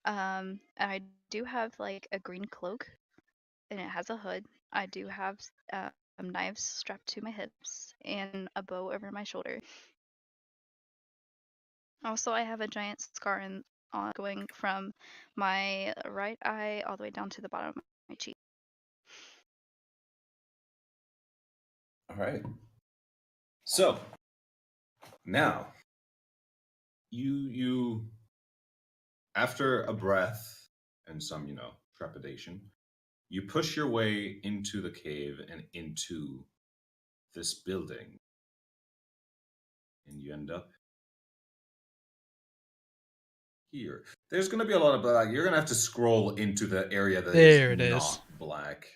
And I do have like a green cloak, and it has a hood. I do have knives strapped to my hips and a bow over my shoulder. Also, I have a giant scar going from my right eye all the way down to the bottom of my cheek. All right. So now you after a breath and some trepidation, you push your way into the cave and into this building, and you end up here. There's going to be a lot of black. You're going to have to scroll into the area that There it is is. not black.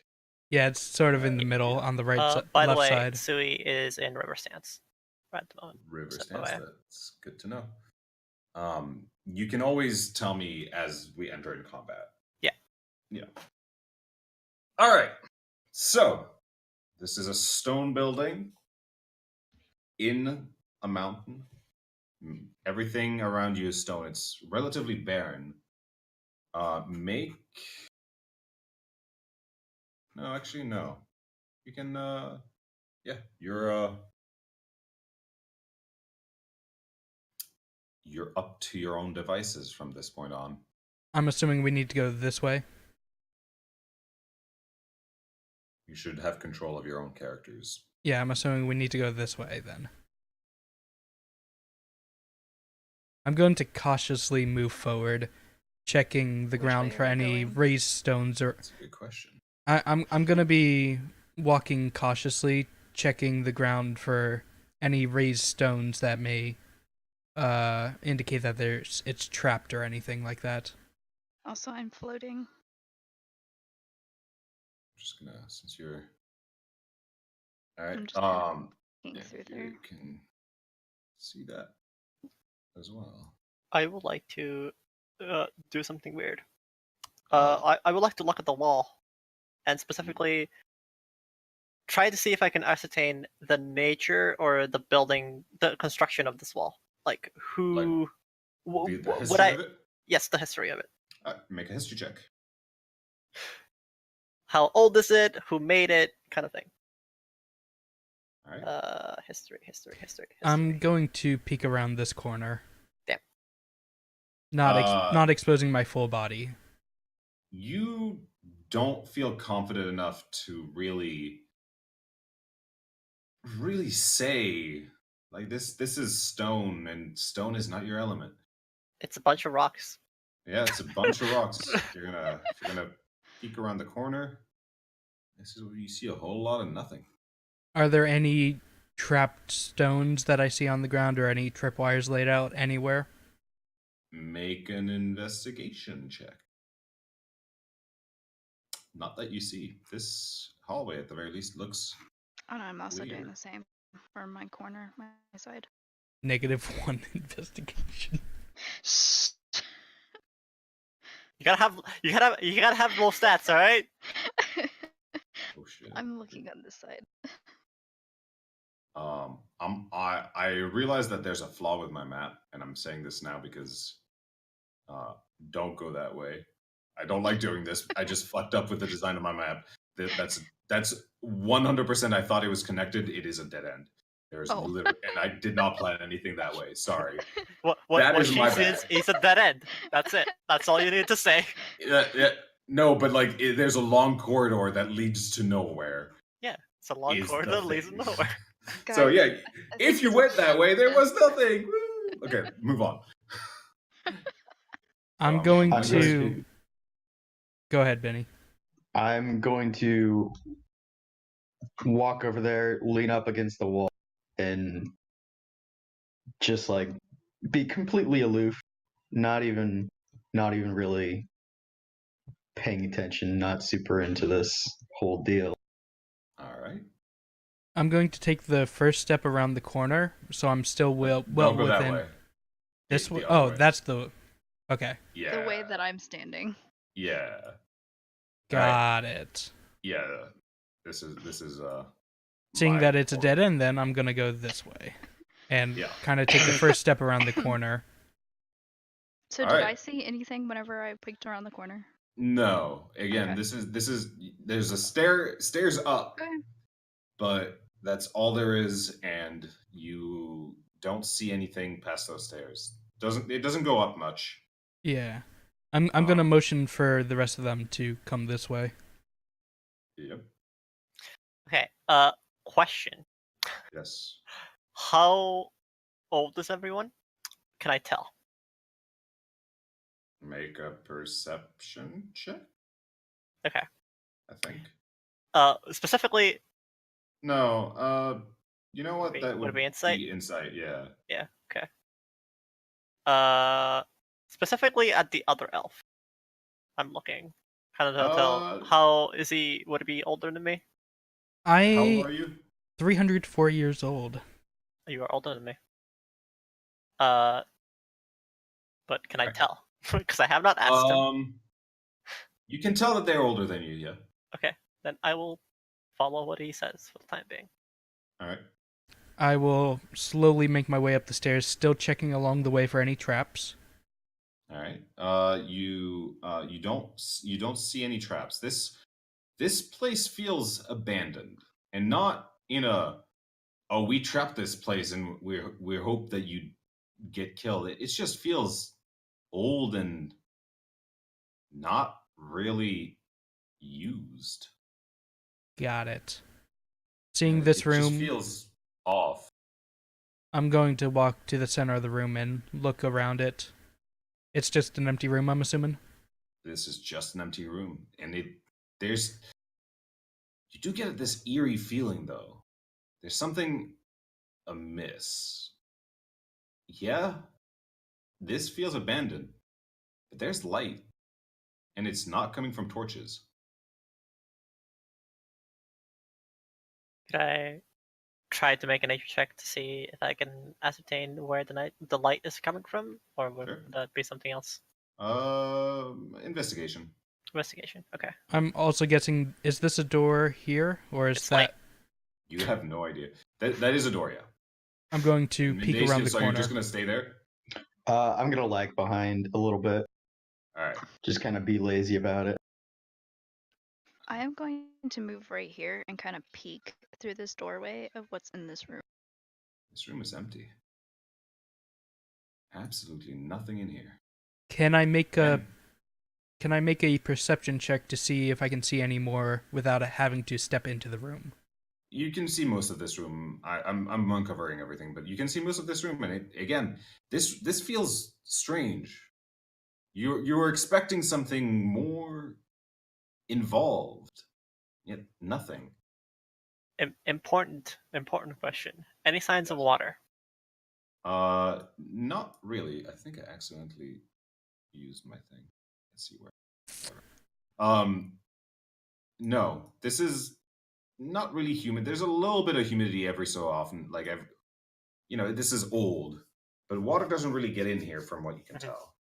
Yeah, it's sort of in the middle Yeah. on the right By left the way, side. Sui is in river stance right at the moment. River So, stance. yeah. That's good to know. You can always tell me as we enter in combat. Yeah. All right. So this is a stone building in a mountain. Everything around you is stone. It's relatively barren. No. Actually, no. You can. Yeah. You're up to your own devices from this point on. I'm assuming we need to go this way. You should have control of your own characters. Yeah, I'm assuming we need to go this way then. I'm going to cautiously move forward, checking the Which ground way for are we any going? raised stones or. That's a good question. I'm gonna be walking cautiously, checking the ground for any raised stones that may indicate that it's trapped or anything like that. Also, I'm floating. Just gonna, since you're. All right. I'm just kind of peeking through there. You can see that as well. I would like to do something weird. I would like to look at the wall, and specifically try to see if I can ascertain the nature or the building, the construction of this wall. Like who? The would history I? of it? Yes, the history of it. Make a history check. How old is it? Who made it? Kind of thing. All right. History. I'm going to peek around this corner. Damn. Not exposing my full body. You don't feel confident enough to really say like this is stone, and stone is not your element. It's a bunch of rocks. Yeah, it's a bunch of rocks. If you're gonna peek around the corner, this is where you see a whole lot of nothing. Are there any trapped stones that I see on the ground or any tripwires laid out anywhere? Make an investigation check. Not that you see. This hallway, at the very least, looks... Oh no, I'm also doing weird. the same for my corner, my side. -1 investigation. You gotta have low stats, all right? Oh shit. I'm looking on this side. I realize that there's a flaw with my map, and I'm saying this now because don't go that way. I don't like doing this. I just fucked up with the design of my map. That's 100%. I thought it was connected. It is a dead end. There's literally, and I did not plan anything that way. Sorry. What is she my says bad. is a dead end. That's it. That's all you need to say. No, but like there's a long corridor that leads to nowhere. Yeah, it's a long corridor that leads to nowhere. Guys, So yeah, I if think you this went is that way, there bad. was nothing. Woo! Okay, move on. I'm going I'm to... Go ahead, Benny. I'm going to walk over there, lean up against the wall, and just like be completely aloof, not even really paying attention, not super into this whole deal. All right. I'm going to take the first step around the corner, so I'm still well Don't go within... that way. This The way? other Oh, way. that's the... Okay. Yeah. The way that I'm standing. Yeah. Got it. Yeah. This is Seeing my that it's a fault. dead end, then I'm going to go this way. And Yeah. kind of take the first step around the corner. So All did right. I see anything whenever I peeked around the corner? No. Again, Okay. this is there's a stairs up, Okay. but that's all there is, and you don't see anything past those stairs. It doesn't go up much. Yeah. I'm going to motion for the rest of them to come this way. Yep. Okay. Question. Yes. How old is everyone? Can I tell? Make a perception check, Okay. I think. Specifically. No, you know what? That Would would it be insight? be insight, yeah. Yeah. Okay. Specifically at the other elf. I'm looking. Kind of tell. How is he? Would he be older than me? How old are you? 304 years old. You are older than me. But can I tell? Because I have not asked him. You can tell that they're older than you, yeah. Okay, then I will follow what he says for the time being. All right. I will slowly make my way up the stairs, still checking along the way for any traps. All right. You don't see any traps. This place feels abandoned, and not in a we trapped this place and we hope that you get killed. It just feels old and not really used. Got it. Seeing this room, just feels off. I'm going to walk to the center of the room and look around it. It's just an empty room, I'm assuming? This is just an empty room. And you do get this eerie feeling, though. There's something amiss. Yeah, this feels abandoned. But there's light. And it's not coming from torches. Could I try to make a nature check to see if I can ascertain where the light is coming from? Or would that be something else? Investigation. Investigation, okay. I'm also guessing, is this a door here? Or is It's that... You have no idea. That is a door, yeah. I'm going to peek around the So corner. you're just gonna stay there? I'm gonna lag behind a little bit. All right. Just kind of be lazy about it. I am going to move right here and kind of peek through this doorway of what's in this room. This room is empty. Absolutely nothing in here. Can I make a And Can I make a perception check to see if I can see any more without having to step into the room? you can see most of this room. I'm uncovering everything, but you can see most of this room. And again, this feels strange. You were expecting something more involved, yet nothing. Important question. Any signs of Yes. water? Not really. I think I accidentally used my thing. Let's see where. No, this is not really humid. There's a little bit of humidity every so often. Like this is old, but water doesn't really get in here from what you can tell.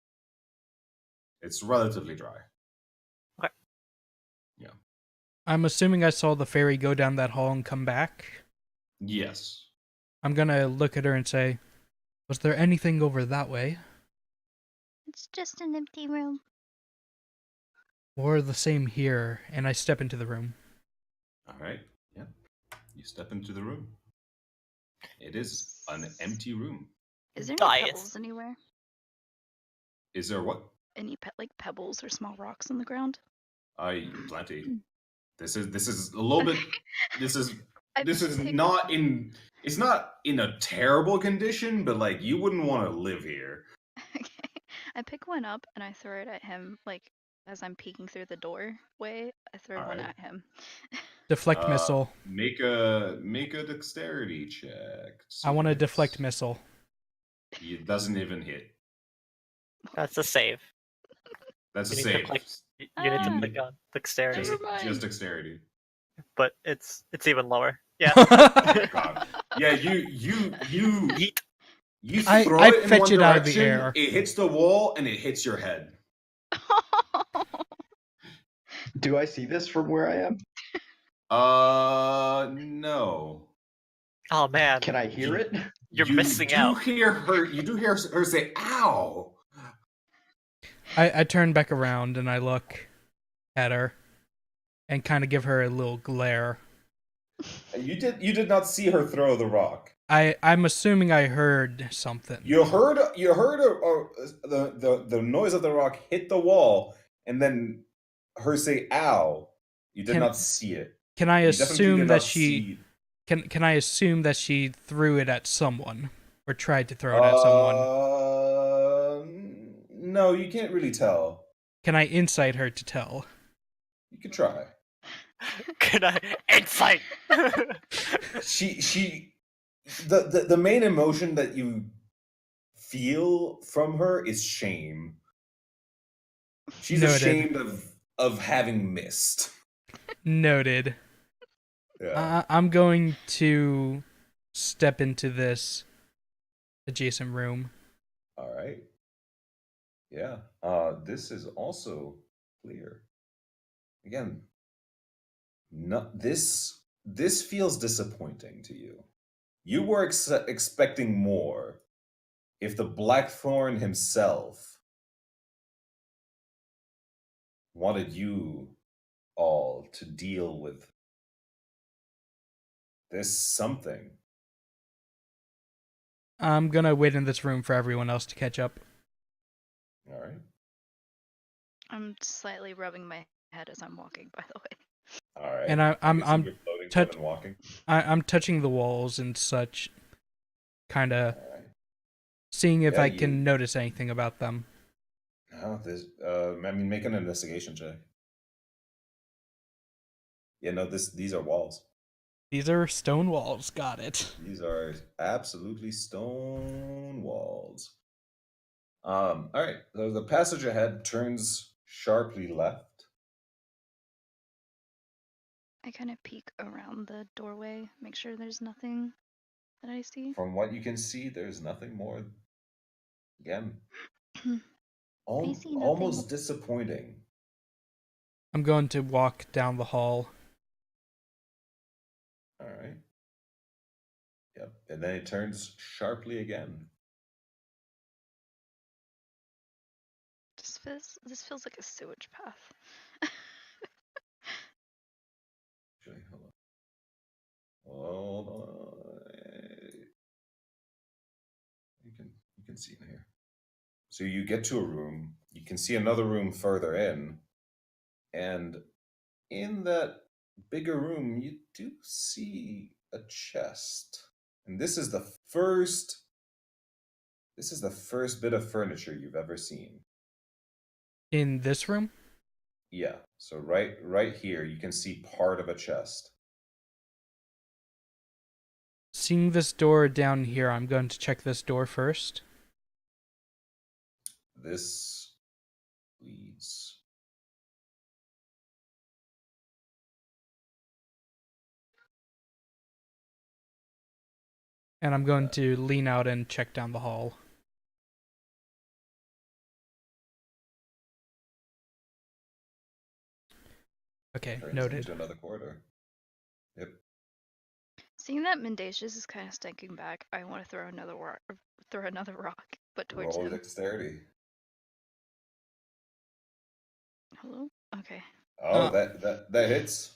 It's relatively dry. Okay. Yeah. I'm assuming I saw the fairy go down that hall and come back. Yes. I'm gonna look at her and say, was there anything over that way? It's just an empty room. Or the same here, and I step into the room. All right. Yeah. You step into the room. It is an empty room. Is there Diet. any pebbles anywhere? Is there what? Any pebbles or small rocks on the ground? Plenty. This is a little bit. This is I pick- not in. It's not in a terrible condition, but like you wouldn't want to live here. Okay. I pick one up and I throw it at him, like as I'm peeking through the doorway. I throw one Alright. at him. Deflect missile. Make a dexterity check. I want to deflect missile. It doesn't even hit. That's a save. That's a You need to save. click- You need to Ah. click on dexterity, Just, Never mind. just dexterity. but it's even lower. Yeah. Oh, God. Yeah, you Yeet. throw I it in fetch one it out of the direction, air. it hits the wall, and it hits your head. Do I see this from where I am? No. Oh man, Can I hear it? you're You missing do out. You do hear her say, "Ow!" I turn back around and I look at her and kind of give her a little glare. You did not see her throw the rock. I'm assuming I heard something. You heard the noise of the rock hit the wall, and then her say "ow." You did Can- not see it. Can I You definitely assume did that not she see- can I assume that she threw it at someone or tried to throw it at someone? No, you can't really tell. Can I incite her to tell? You could try. Can I insight? The main emotion that you feel from her is shame. She's Noted. ashamed of having missed. Noted. Yeah. I'm going to step into this adjacent room. All right. Yeah. This is also clear. Again, this feels disappointing to you. You were expecting more. If the Blackthorn himself wanted you all to deal with this something. I'm gonna wait in this room for everyone else to catch up. All right. I'm slightly rubbing my head as I'm walking, by the way. All right. And I'm you're floating touch- and walking. I'm touching the walls and such, kind of All right. seeing if Yeah, I can notice anything about them. Make an investigation check. Yeah, no, these are walls. These are stone walls. Got it. These are absolutely stone walls. All right. So the passage ahead turns sharply left. I kind of peek around the doorway, make sure there's nothing that I see. From what you can see, there's nothing more. Again, I see nothing. almost disappointing. I'm going to walk down the hall. All right. And then it turns sharply again. This feels like a sewage path. Actually, hold on. You can see in here. So you get to a room. You can see another room further in, and in that bigger room, you do see a chest. And this is the first bit of furniture you've ever seen. In this room? Yeah. So right here you can see part of a chest. Seeing this door down here, I'm going to check this door first. This leads. And I'm going to lean out and check down the hall. Okay, Turns noted. into another corridor. Yep. Seeing that Mendacious is kind of stinking back, I want to throw another rock, but towards Roll him. dexterity. Hello? Okay. Oh, that hits.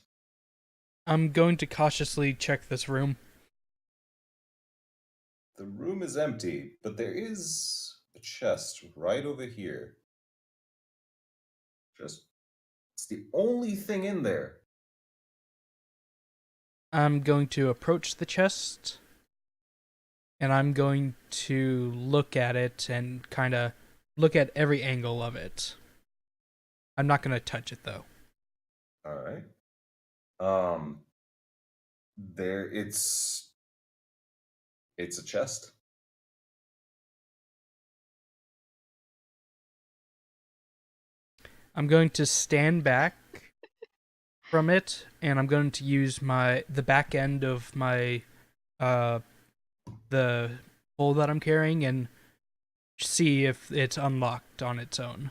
I'm going to cautiously check this room. The room is empty, but there is a chest right over here. It's the only thing in there. I'm going to approach the chest, and I'm going to look at it and kind of look at every angle of it. I'm not going to touch it, though. All right. It's a chest. I'm going to stand back from it, and I'm going to use the back end of my the pole that I'm carrying and see if it's unlocked on its own.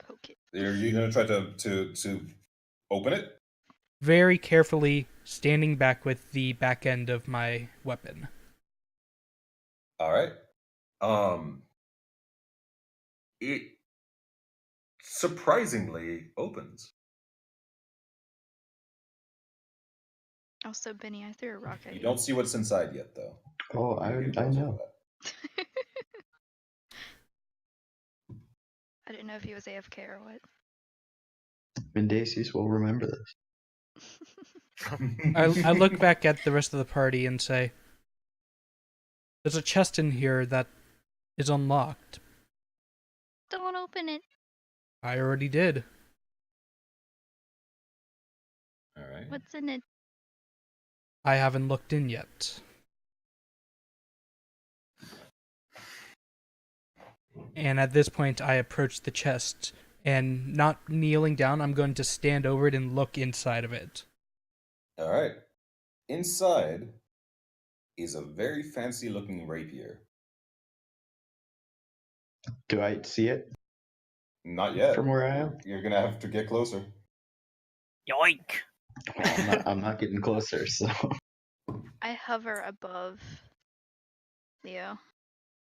Poke it. Are you gonna try to open it? Very carefully standing back with the back end of my weapon. All right. It surprisingly opens. Also, Benny, I threw a rock at You you. don't see what's inside yet, though. Oh, You'll get I closer to know. that. I didn't know if he was AFK or what. Mendacious will remember this. I look back at the rest of the party and say, there's a chest in here that is unlocked. Don't open it. I already did. All right. What's in it? I haven't looked in yet. And at this point, I approach the chest, and not kneeling down, I'm going to stand over it and look inside of it. All right. Inside is a very fancy-looking rapier. Do I see it Not yet. from where I am? You're gonna have to get closer. Yoink! Well, I'm not getting closer, so. I hover above Leo.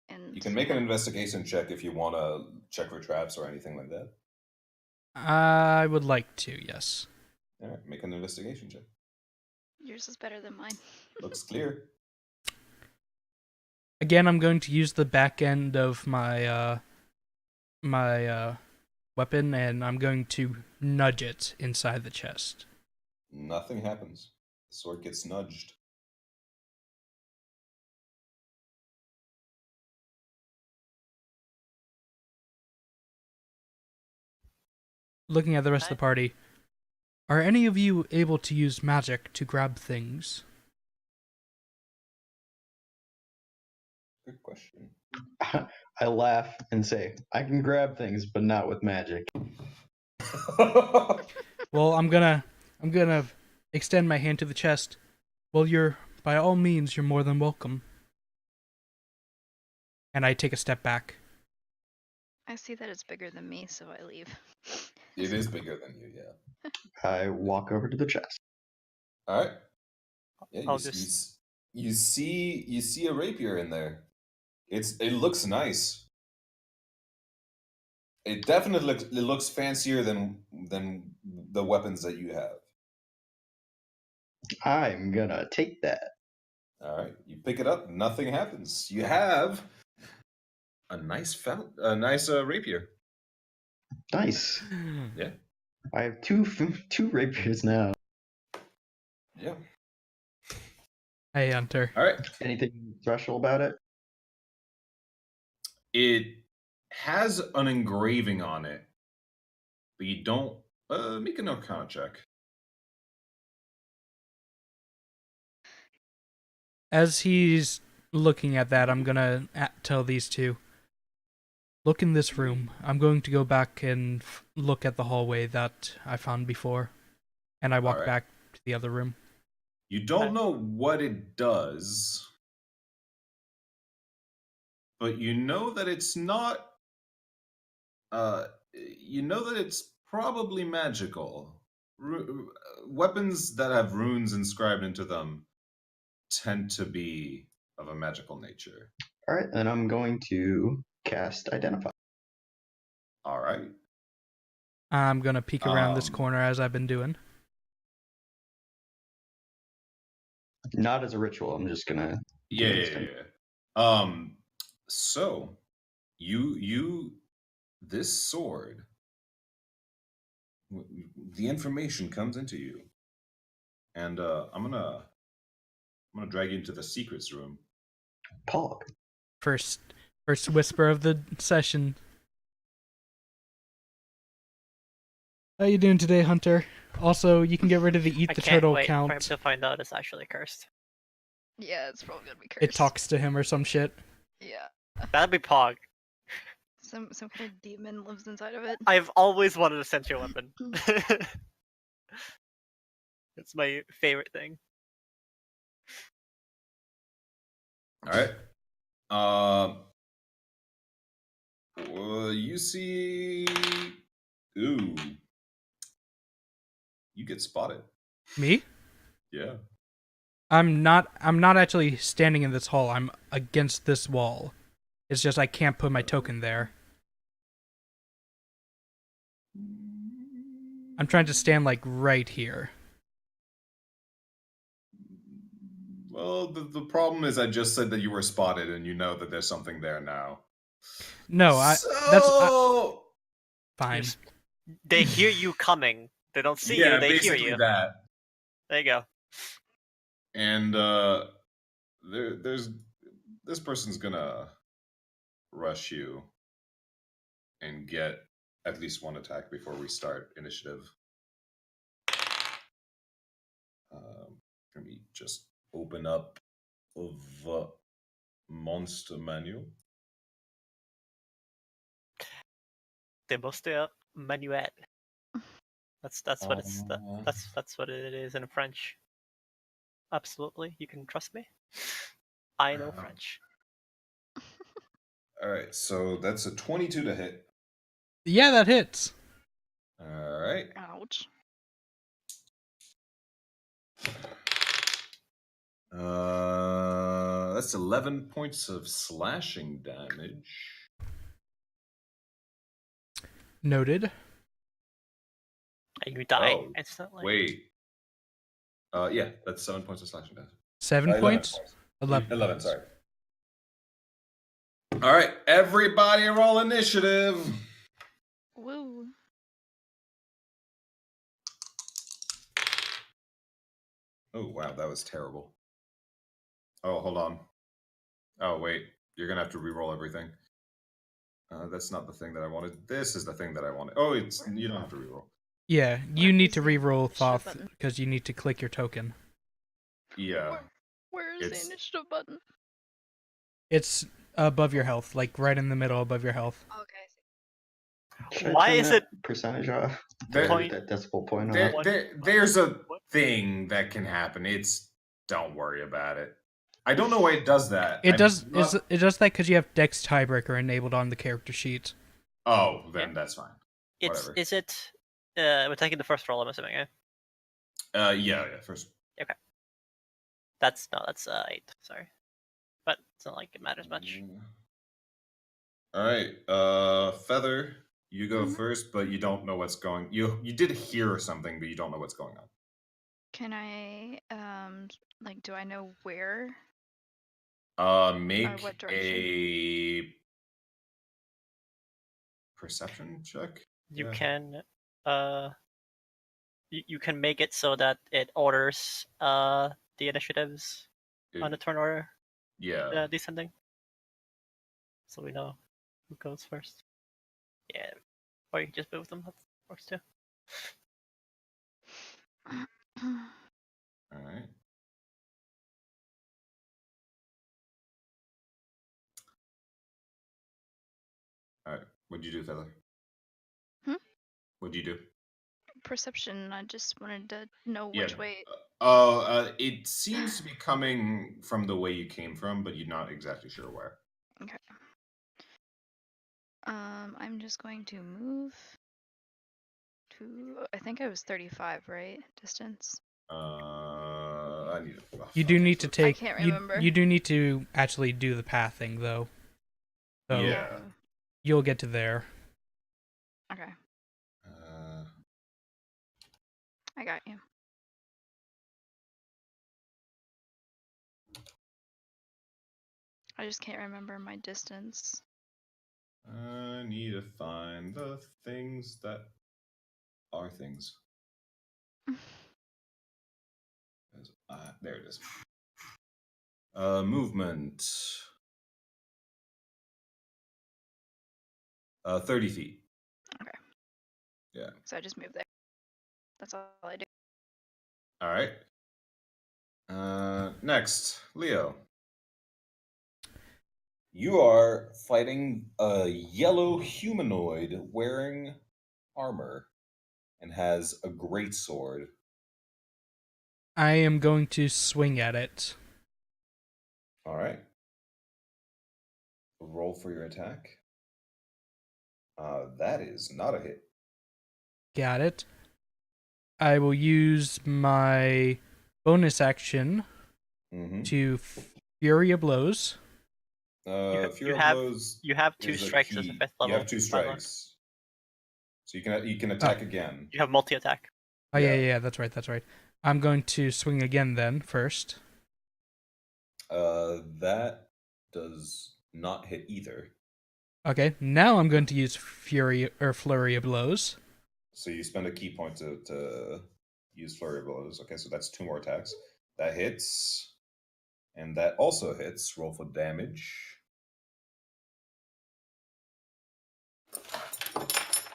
And You can make an investigation check if you want to check for traps or anything like that. I would like to, yes. All right, make an investigation check. Yours is better than mine. Looks clear. Again, I'm going to use the back end of my weapon, and I'm going to nudge it inside the chest. Nothing happens. The sword gets nudged. Looking at the rest of the party, are any of you able to use magic to grab things? Good question. I laugh and say, I can grab things, but not with magic. Well, I'm gonna extend my hand to the chest. Well, by all means, you're more than welcome. And I take a step back. I see that it's bigger than me, so I leave. It is bigger than you, yeah. I walk over to the chest. All right. Yeah, I'll you just You see a rapier in there. It looks nice. It definitely looks fancier than the weapons that you have. I'm gonna take that. All right, you pick it up. Nothing happens. You have a nice rapier. Nice. Yeah. I have two rapiers now. Yeah. Hey, Hunter. All right. Anything special about it? It has an engraving on it, but you don't. Make an Arcana check. As he's looking at that, I'm gonna tell these two. Look in this room. I'm going to go back and look at the hallway that I found before. And I walk Alright. back to the other room. You don't know what it does, but you know that it's not. You know that it's probably magical. Weapons that have runes inscribed into them tend to be of a magical nature. All right, then I'm going to cast Identify. All right. I'm gonna peek around this corner as I've been doing. Not as a ritual. I'm just gonna. Yeah. So this sword, the information comes into you, and I'm gonna drag you into the secrets room. Pog. First whisper of the session. How you doing today, Hunter? Also, you can get rid of the eat I the can't turtle wait for him count. to find out it's actually cursed. Yeah, it's probably gonna be cursed. It talks to him or some shit. Yeah. That'd be Pog. Some kind of demon lives inside of it. I've always wanted a sentient weapon. It's my favorite thing. All right. You see. Ooh. You get spotted. Me? Yeah. I'm not actually standing in this hall. I'm against this wall. It's just I can't put my token there. I'm trying to stand like right here. Well, the problem is I just said that you were spotted, and you know that there's something there now. No, fine. They hear you coming. They don't see you, they hear you. That. There you go. And there's this person's gonna rush you and get at least one attack before we start initiative. Let me just open up the monster manual. The monster manuel. That's what it's that's what it is in French. Absolutely, you can trust me. I know French. All right, so that's a 22 to hit. Yeah, that hits. All right. Ouch. That's 11 points of slashing damage. Noted. And you die instantly. Wait. Yeah, that's 7 points of slashing damage. 7 points? 11, sorry. All right, everybody roll initiative. Woo. Oh, wow, that was terrible. Oh, hold on. Oh, wait, you're going to have to re-roll everything. That's not the thing that I wanted. This is the thing that I wanted. Oh, you don't have to re-roll. Yeah, you need to the re-roll initiative Thoth button? because you need to click your token. Yeah. Where is It's- the initiative button? It's above your health, like right in the middle above your health. Okay. Should I Why turn is that it percentage off? Point- That decimal point on it? There's a thing that can happen. Don't worry about it. I don't know why it does that. It does that because you have Dex Tiebreaker enabled on the character sheet. Oh, then that's fine. Whatever. Is it we're taking the first roll, I'm assuming, eh? Yeah, first. Okay. That's 8. Sorry, but it's not like it matters much. All right, Feather, you go Mhm. first, but you don't know what's going. You did hear something, but you don't know what's going on. Can I like do I know where? Make what direction? a perception check. You Yeah. can you can make it so that it orders the initiatives on the turn order Yeah. descending, so we know who goes first. Yeah, or you can just move them. That works too. All right. All right. What'd you do, Feather? Hmm? What'd you do? Perception. I just wanted to know Yeah. which way. It seems to be coming from the way you came from, but you're not exactly sure where. Okay. I'm just going to move to. I think I was 35, right? Distance. I need to. You do need to I take. can't You remember. you do need to actually do the pathing though. So Yeah. you'll get to there. Okay. Uh, I got you. I just can't remember my distance. I need to find the things that are things. There it is. Movement. 30 feet. Okay. Yeah. So I just moved there. That's all I do. All right. Next, Leo. You are fighting a yellow humanoid wearing armor and has a great sword. I am going to swing at it. All right. Roll for your attack. That is not a hit. Got it. I will use my bonus action Mm-hmm. to Fury of Blows. Fury Blows. You have 2 is a strikes as a key. 5th level. You have 2 strikes, so you can attack again. You have multi attack. Oh yeah, that's right. I'm going to swing again then first. That does not hit either. Okay, now I'm going to use Flurry of Blows. So you spend a key point to use Flurry of Blows. Okay, so that's 2 more attacks. That hits, and that also hits. Roll for damage.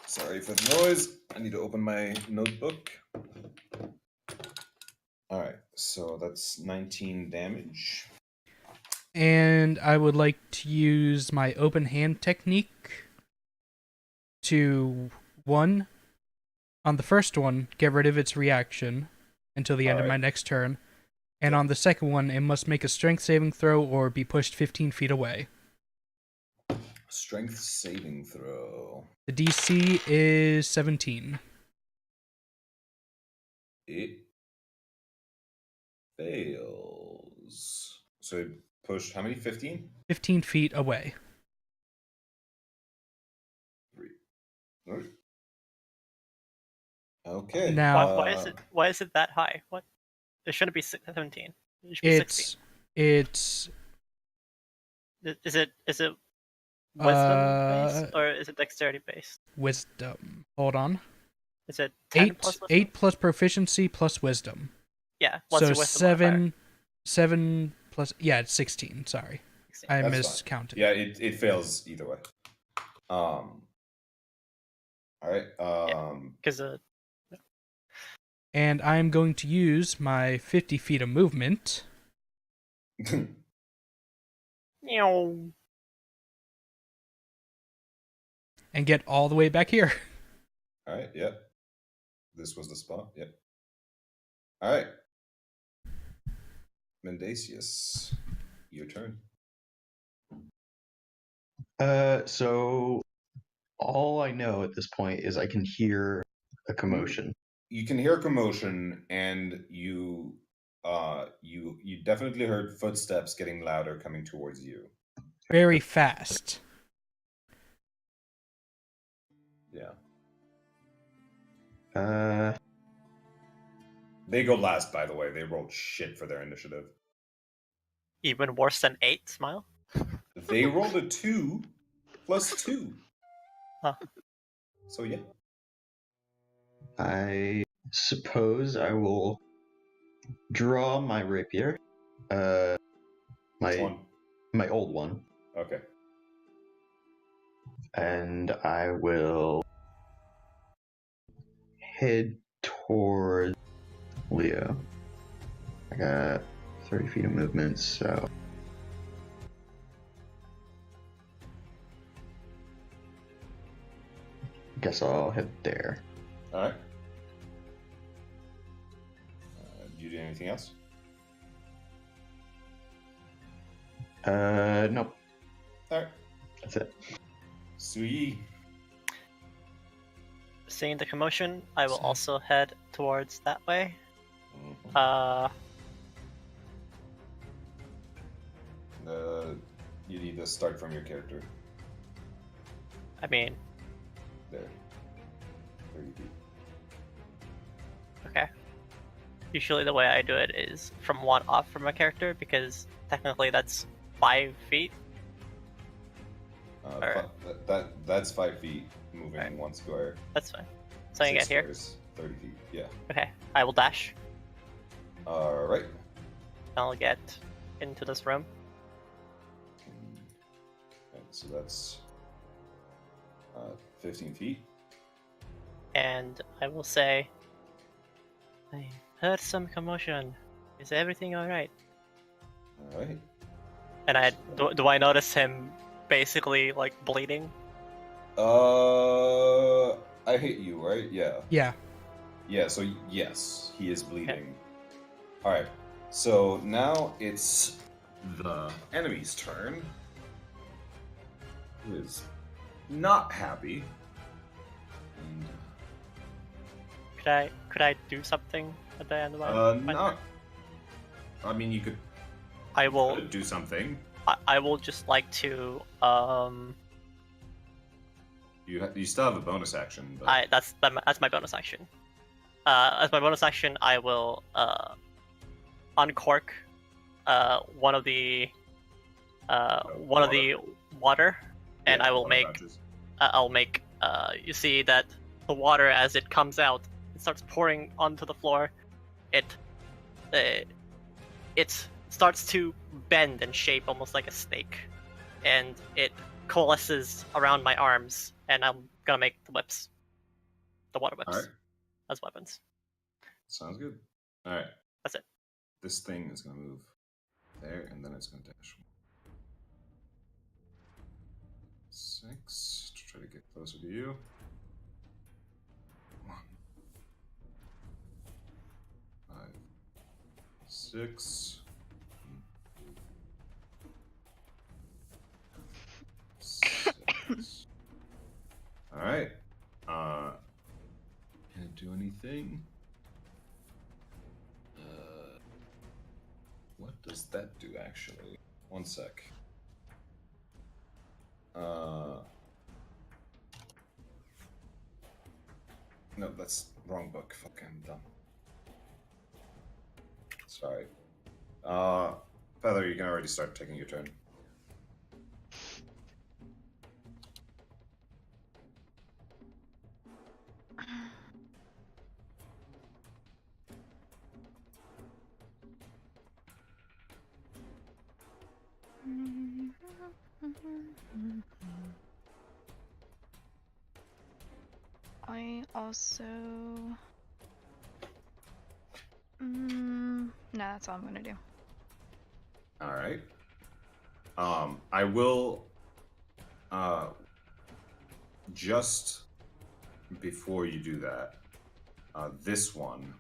Sorry for the noise. I need to open my notebook. All right, so that's 19 damage. And I would like to use my open hand technique to, one, on the first one, get rid of its reaction until the end of my next turn. And on the second one, it must make a strength saving throw or be pushed 15 feet away. Strength saving throw. The DC is 17. It fails. So it pushed how many? 15? 15 feet away. 3. Okay. Now, Why is it that high? What? It shouldn't be 17. It should be 16. It's Is it wisdom based or is it dexterity based? wisdom. Hold on. Is it 10 8 plus wisdom? 8 plus proficiency plus wisdom. Yeah. What's So your wisdom 7 plus, yeah, it's 16. Sorry, 16. I That's miscounted. Yeah, it fails either way. All right. Because And I'm going to use my 50 feet of movement and get all the way back here. All right. Yep. This was the spot. Yep. All right. Mendacius, your turn. So all I know at this point is I can hear a commotion. You can hear commotion, and you You definitely heard footsteps getting louder coming towards you. Very fast. Yeah. They go last, by the way. They rolled shit for their initiative. Even worse than 8, Smile? They rolled a 2 plus 2. Huh. So yeah. I suppose I will draw my rapier. Which one? My old one. Okay. And I will head toward Leo. I got 30 feet of movement, so guess I'll head there. Alright. Do you do anything else? Nope. Alright. That's it. Sui. Seeing the commotion, I will also head towards that way. You need to start from your character. I mean... There. 30 feet. Okay. Usually the way I do it is from 1 off from my character, because technically that's 5 feet. That's 5 feet moving in 1 square. That's fine. So I get here. 30 feet, yeah. Okay, I will dash. Alright. I'll get into this room. Okay, so that's 15 feet. And I will say, I heard some commotion. Is everything alright? Alright. And do I notice him basically like bleeding? I hit you, right? Yeah. Yeah. Yeah, so yes, he is bleeding. Okay. Alright, so now it's the enemy's turn. Who is not happy. And... Could I do something at the end of my not... I mean, you could... I will... do something. I will just like to, You still have a bonus action, but... That's my bonus action. As my bonus action, I will, uncork, one of the water, and I will make, you see that the water, as it comes out, it starts pouring onto the floor. It starts to bend and shape almost like a snake, and it coalesces around my arms, and I'm gonna make the water whips, as weapons. Sounds good. Alright. That's it. This thing is gonna move there, and then it's gonna dash. 6 to try to get closer to you. 1, 5, 6. 6. Alright. Can it do anything? What does that do, actually? 1 sec. No, that's wrong book. Fuck, I'm dumb. Sorry. Feather, you can already start taking your turn. I also... no, that's all I'm gonna do. Alright. I will... just before you do that, this one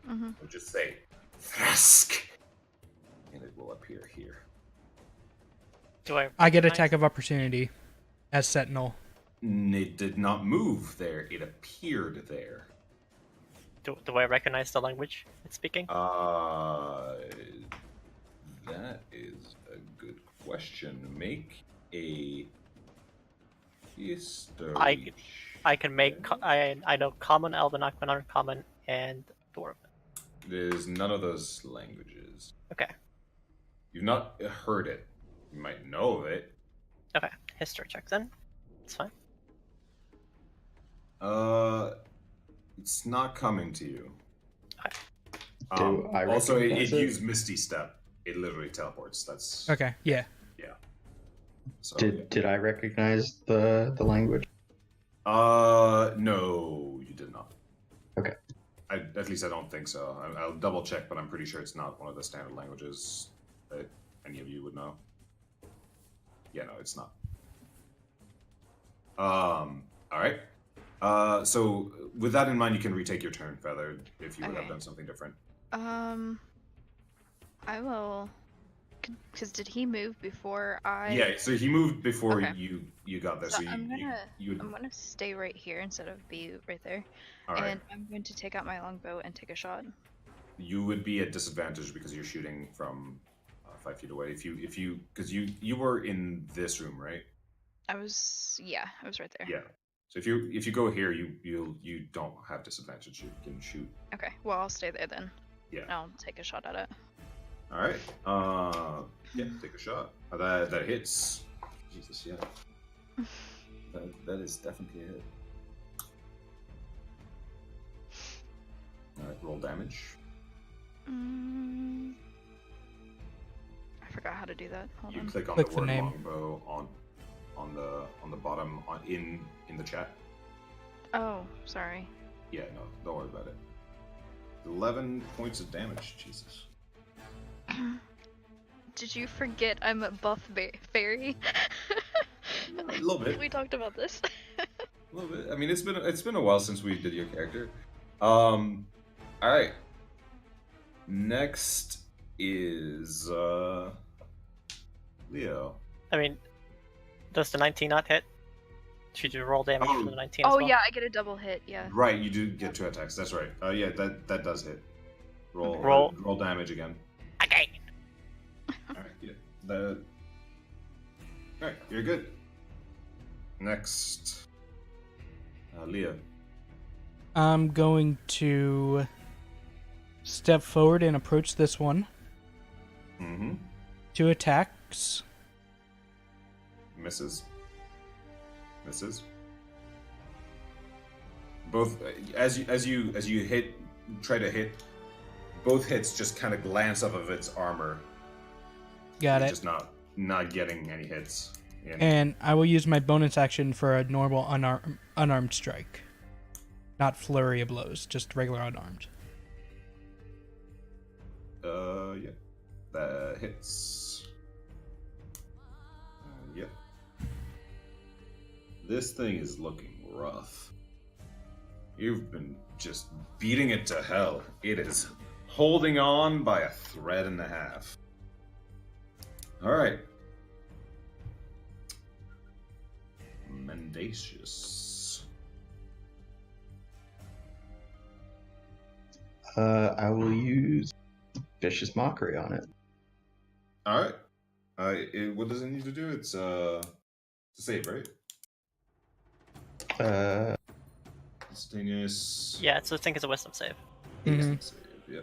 will just say, Thrask! And it will appear here. I get attack of opportunity as Sentinel. It did not move there. It appeared there. Do I recognize the language it's speaking? That is a good question. Make a history. I can make. I know Common, Elven, Uncommon, and Dwarven. There's none of those languages. Okay. You've not heard it. You might know of it. Okay. History check then. It's fine. It's not coming to you. Okay. Do I Also, it recognize it? used Misty Step. It literally teleports. That's Okay, yeah. So, Did I recognize the language? No, you did not. Okay. At least I don't think so. I'll double check, but I'm pretty sure it's not one of the standard languages that any of you would know. Yeah, no, it's not. All right. So with that in mind, you can retake your turn, Feather, if you would have Okay. done something different. I will. Cause did he move before I? Yeah, so he moved before Okay. you got there. So So I'm you gonna stay right here instead of be right there, all right. and I'm going to take out my longbow and take a shot. You would be at disadvantage because you're shooting from 5 feet away. If you because you were in this room, right? I was right there. Yeah. So if you go here, you don't have disadvantage. You can shoot. Okay, well I'll stay there then. Yeah. And I'll take a shot at it. All right. Yeah. Take a shot. That hits. Jesus, yeah. that is definitely a hit. All right. Roll damage. I forgot how to do that. Hold You on. click on Click the the word name. longbow on the bottom in the chat. Oh, sorry. Yeah, no, don't worry about it. 11 points of damage. Jesus. Did you forget I'm a buff fairy? A little bit. We talked about this. A little bit. I mean, it's been a while since we did your character. All right. Next is Leo. I mean, does the 19 not hit? Should you roll damage Oh. for the 19 as Oh well? yeah, I get a double hit. Yeah. Right, you do get 2 attacks. That's right. Yeah, that does hit. Roll Okay. Roll. roll damage again. Okay. All right. Yeah. All right. You're good. Next, Leo. I'm going to step forward and approach this one. Mm-hmm. 2 attacks. Misses. Both as you try to hit, both hits just kind of glance off of its armor. Got You're it. Just not getting any hits. And I will use my bonus action for a normal unarmed strike. Not flurry of blows, just regular unarmed. Yeah, that hits. Yep. This thing is looking rough. You've been just beating it to hell. It is holding on by a thread and a half. All right. Mendacious. I will use Vicious Mockery on it. All right. What does it need to do? It's a save, right? Instantaneous. Yeah, I think it's a wisdom save. Mhm. Save, yeah.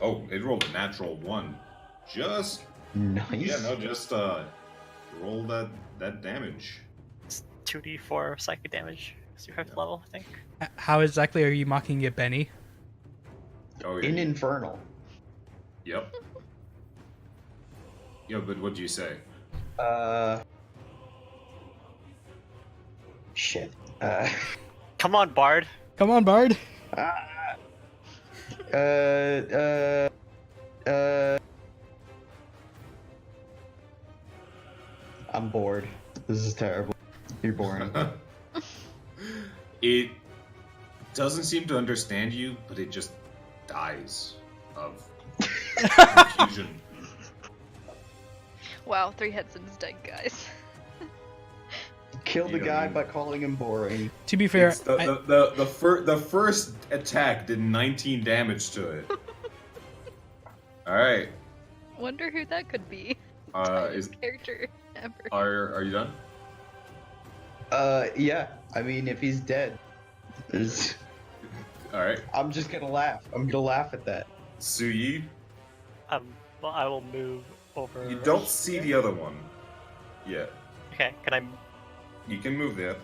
Oh, it rolled a natural 1. Just Nice. just roll that damage. It's 2d4 psychic damage. It's your 5th level, I think. How exactly are you mocking it, Benny? Oh yeah. In Infernal. Yep. Yeah, but what do you say? Shit. Come on, Bard. Come on, Bard. I'm bored. This is terrible. You're boring. It doesn't seem to understand you, but it just dies of confusion. Wow, 3 hits and it's dead, guys. Kill the Yeah, guy you- by calling him boring. To be fair, It's the first attack did 19 damage to it. All right. Wonder who that could be. Is Character ever. are you done? Yeah. I mean, if he's dead, it's- All right. I'm just gonna laugh. I'm gonna laugh at that. Suyi, Well, I will move over. you don't see the other one yet. Okay, can I You can move there.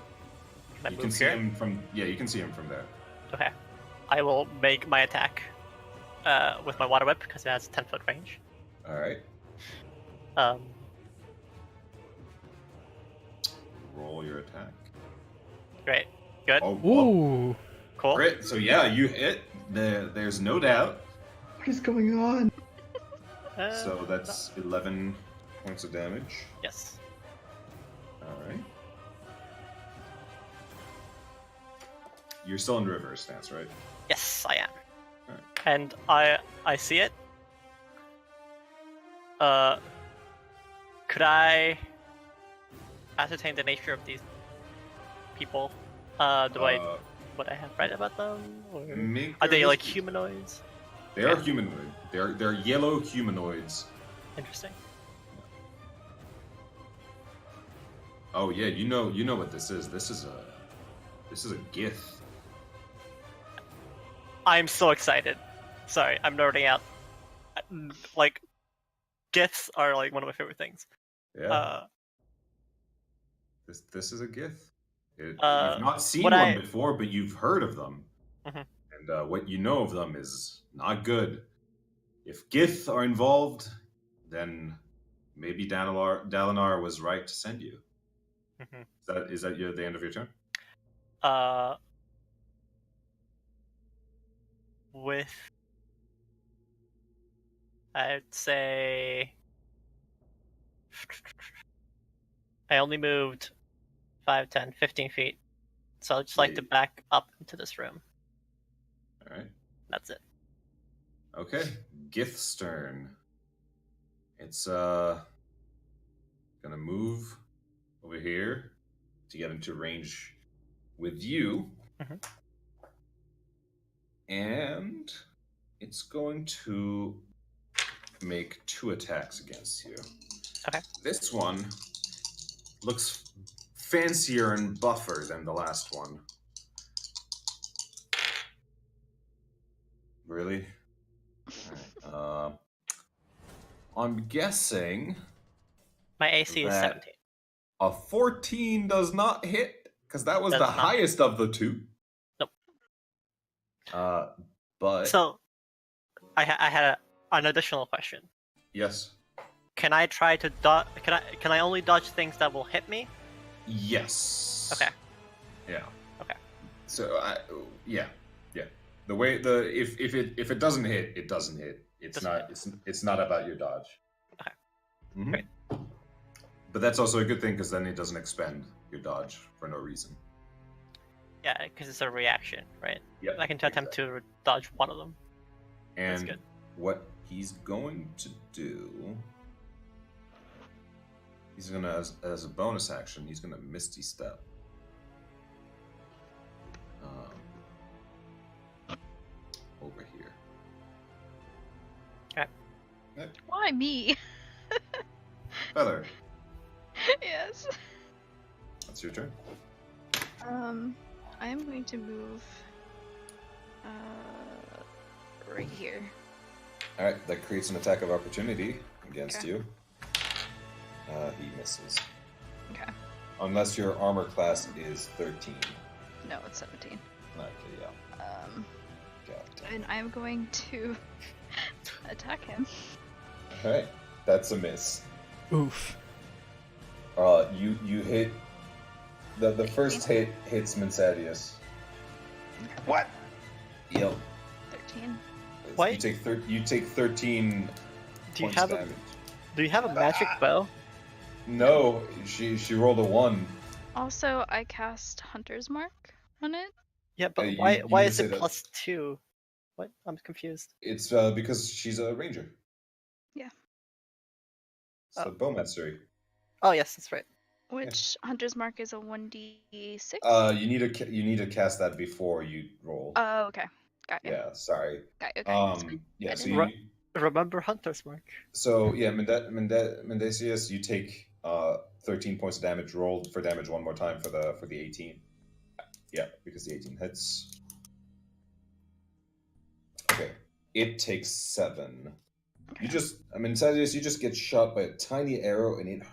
You move can see here? him from. Yeah, you can see him from there. Okay. I will make my attack with my water whip because it has 10-foot range. All right. Roll your attack. Great. Good. Oh, whoa. ooh, Cool. Crit. So yeah, you hit. There's no doubt. What is going on? So that's 11 points of damage. Yes. All right. You're still in reverse stance, right? Yes, I am. Alright. And I see it. Could I ascertain the nature of these people? Would I have read about them? Or are they like humanoids? They are humanoid. They're yellow humanoids. Interesting. Oh yeah, you know what this is. This is a gith. I'm so excited. Sorry, I'm nerding out. Like, gifts are like one of my favorite things. Yeah. This is a gith. You've Uh, not seen what one I- before, but you've heard of them. Mhm. And what you know of them is not good. If gith are involved, then maybe Dalinar was right to send you. Mhm. Is that the end of your turn? With I'd say I only moved 5, 10, 15 feet. So I'd just like to back up into this room. All right. That's it. Okay. Gith's turn. It's gonna move over here to get into range with you. Mhm. And it's going to make 2 attacks against you. Okay. This one looks fancier and buffer than the last one. Really? All right. I'm guessing My AC is That- 17. a 14 does not hit because that was Does the not. highest of the 2. Nope. But So I had an additional question. yes, Can I try to dodge? Can I only dodge things that will hit me? yes. Okay. Yeah. Okay. So yeah. The way if it doesn't hit, it doesn't hit. It's not about your dodge. Okay. Mhm. Great. But that's also a good thing because then it doesn't expend your dodge for no reason. Yeah, because it's a reaction, right? Yeah. I can attempt to dodge one of them. That's And good. what he's going to do, he's gonna as a bonus action, he's gonna Misty Step. Over here. Okay. Why me? Feather, Yes. that's your turn. I am going to move right here. All right, that creates an attack of opportunity against Okay. you. He misses. Okay. Unless your armor class is 13. No, it's 17. Okay, yeah. Got it. And I'm going to attack him. All right, that's a miss. oof. You hit the first hit hits Mensadius. What? Yep. 13. What? You take 13 Do you points have damage. Do you have a magic bow? No, she rolled a 1. Also, I cast Hunter's Mark on it. Yeah, but you- why you is say it that- +2? What? I'm confused. It's because she's a ranger. Yeah. It's the bow mastery. Oh yes, that's right. Which Hunter's Mark is a 1d6? You need to cast that before you roll. Oh, okay. Got you. Yeah, sorry. Got you. Okay. It's fine. Yeah. I So didn't- Remember Hunter's Mark. So yeah, Mendesius, you take 13 points of damage. Roll for damage one more time for the 18. Yeah, because the 18 hits. Okay, it takes 7. Okay. You just, Mendesius, you just get shot by a tiny arrow, and it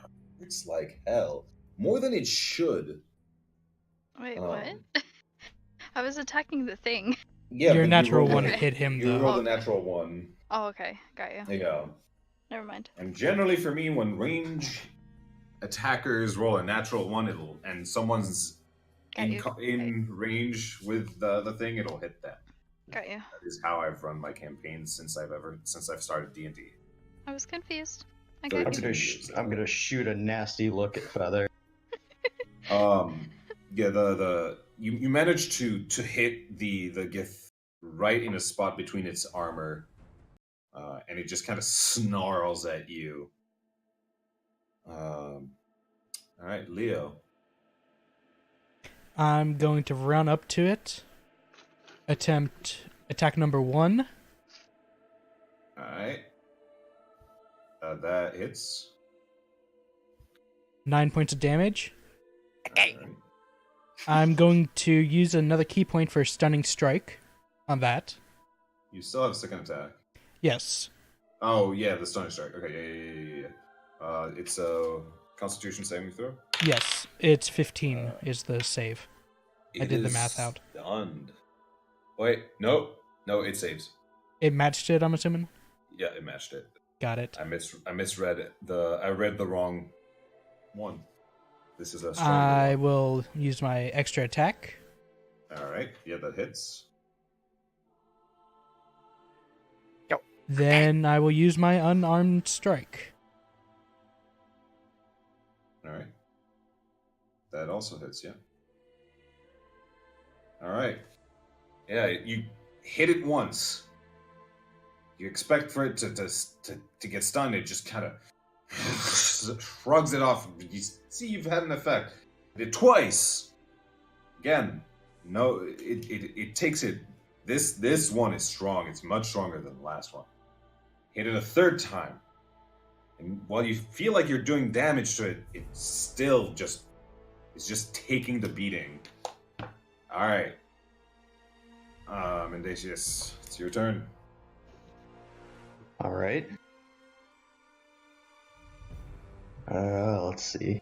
hurts like hell, more than it should. Wait, Um, what? I was attacking the thing. Yeah, Your but natural you rolled one a- hit him You though. rolled a Okay. natural 1. Oh, okay. Got you. Yeah. Never mind. And generally for me, when range attackers roll a natural 1, and someone's Got you. in range with the thing, it'll hit them. Got you. That is how I've run my campaigns since I've started D&D. I was confused. I Good. got you. I'm gonna shoot a nasty look at Feather. Yeah, you managed to hit the Gith right in a spot between its armor, and it just kind of snarls at you. All right, Leo. I'm going to run up to it. Attempt attack number 1. All right. That hits. 9 points of damage. All right. I'm going to use another key point for stunning strike on that. You still have a second attack. Yes. Oh yeah, the stunning strike. Okay, yeah. It's a Constitution saving throw. Yes. It's 15 is the save. I It did the is math out. Stunned. Wait, no, it saves. It matched it, I'm assuming? Yeah, it matched it. Got it. I misread it. I read the wrong one. This is a stronger I one. will use my extra attack. All right, yeah, that hits. Then I will use my unarmed strike. All right, that also hits. Yeah. All right. Yeah, you hit it once. You expect for it to get stunned. It just kind of shrugs it off. You see, you've had an effect. Did it twice. Again, no, it takes it. This one is strong. It's much stronger than the last one. Hit it a third time, and while you feel like you're doing damage to it, it's still just taking the beating. All right, Mendesius, it's your turn. All right. Let's see.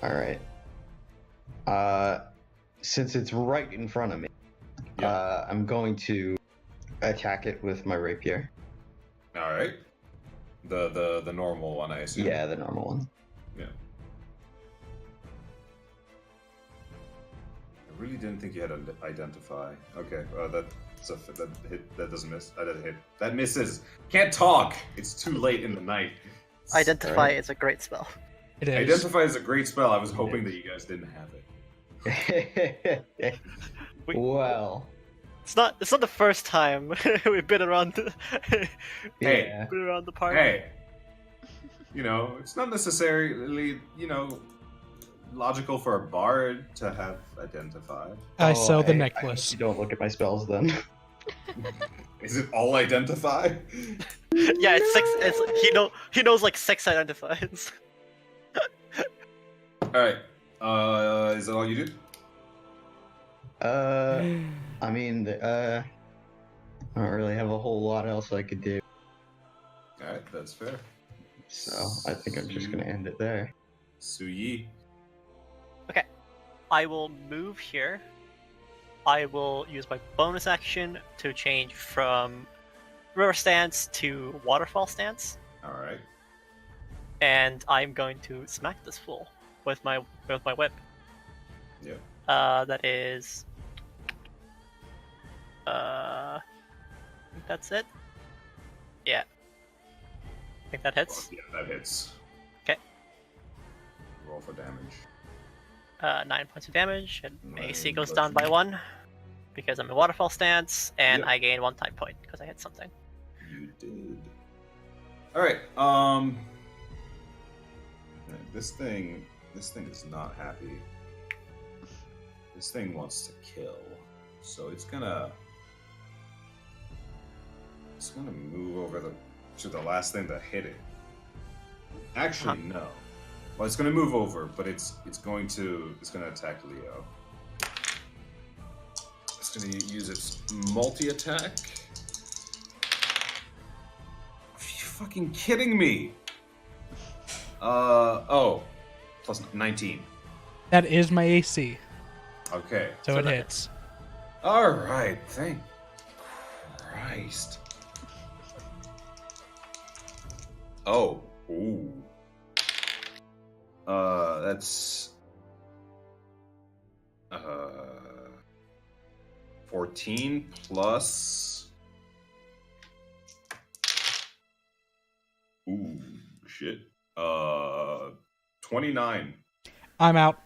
All right. Since it's right in front of me, Yeah. I'm going to attack it with my rapier. All right, the normal one, I assume. Yeah, the normal one. Yeah. I really didn't think you had to identify. Okay, that hit. That doesn't miss. That hit. That misses. Can't talk. It's too late in the night. Identify Alright. is a great spell. It is. Identify is a great spell. I was hoping that you guys didn't have it. We- Well, It's not the first time we've been around Hey. yeah. been around the park. Hey, it's not necessarily, logical for a bard to have identified. I Oh, sell the I necklace. hope you don't look at my spells then. Is it all identify? Yeah, it's 6. He knows like 6 identifies. All right. Is that all you do? I mean, I don't really have a whole lot else I could do, All right, that's fair. so I think I'm just gonna end it there. Suyi. I will move here. I will use my bonus action to change from river stance to waterfall stance, All right. and I'm going to smack this fool with my whip. Yeah. That is. I think that's it. Yeah. I think that hits. Yeah, that hits. 'Kay. Roll for damage. 9 points of damage, and Nine AC goes plus down by nine. 1. because I'm in waterfall stance, and Yep. I gain 1 time point because I hit something. You did. All right. This thing is not happy. This thing wants to kill, so it's gonna move over to the last thing that hit it. Actually, no. Well, it's gonna move over, but it's gonna attack Leo. It's gonna use its multi-attack. Are you fucking kidding me? Plus 19. That is my AC, Okay. so it that hits. All right. Thank Christ. Oh. Ooh. That's 14 plus. Ooh, shit. 29. I'm out.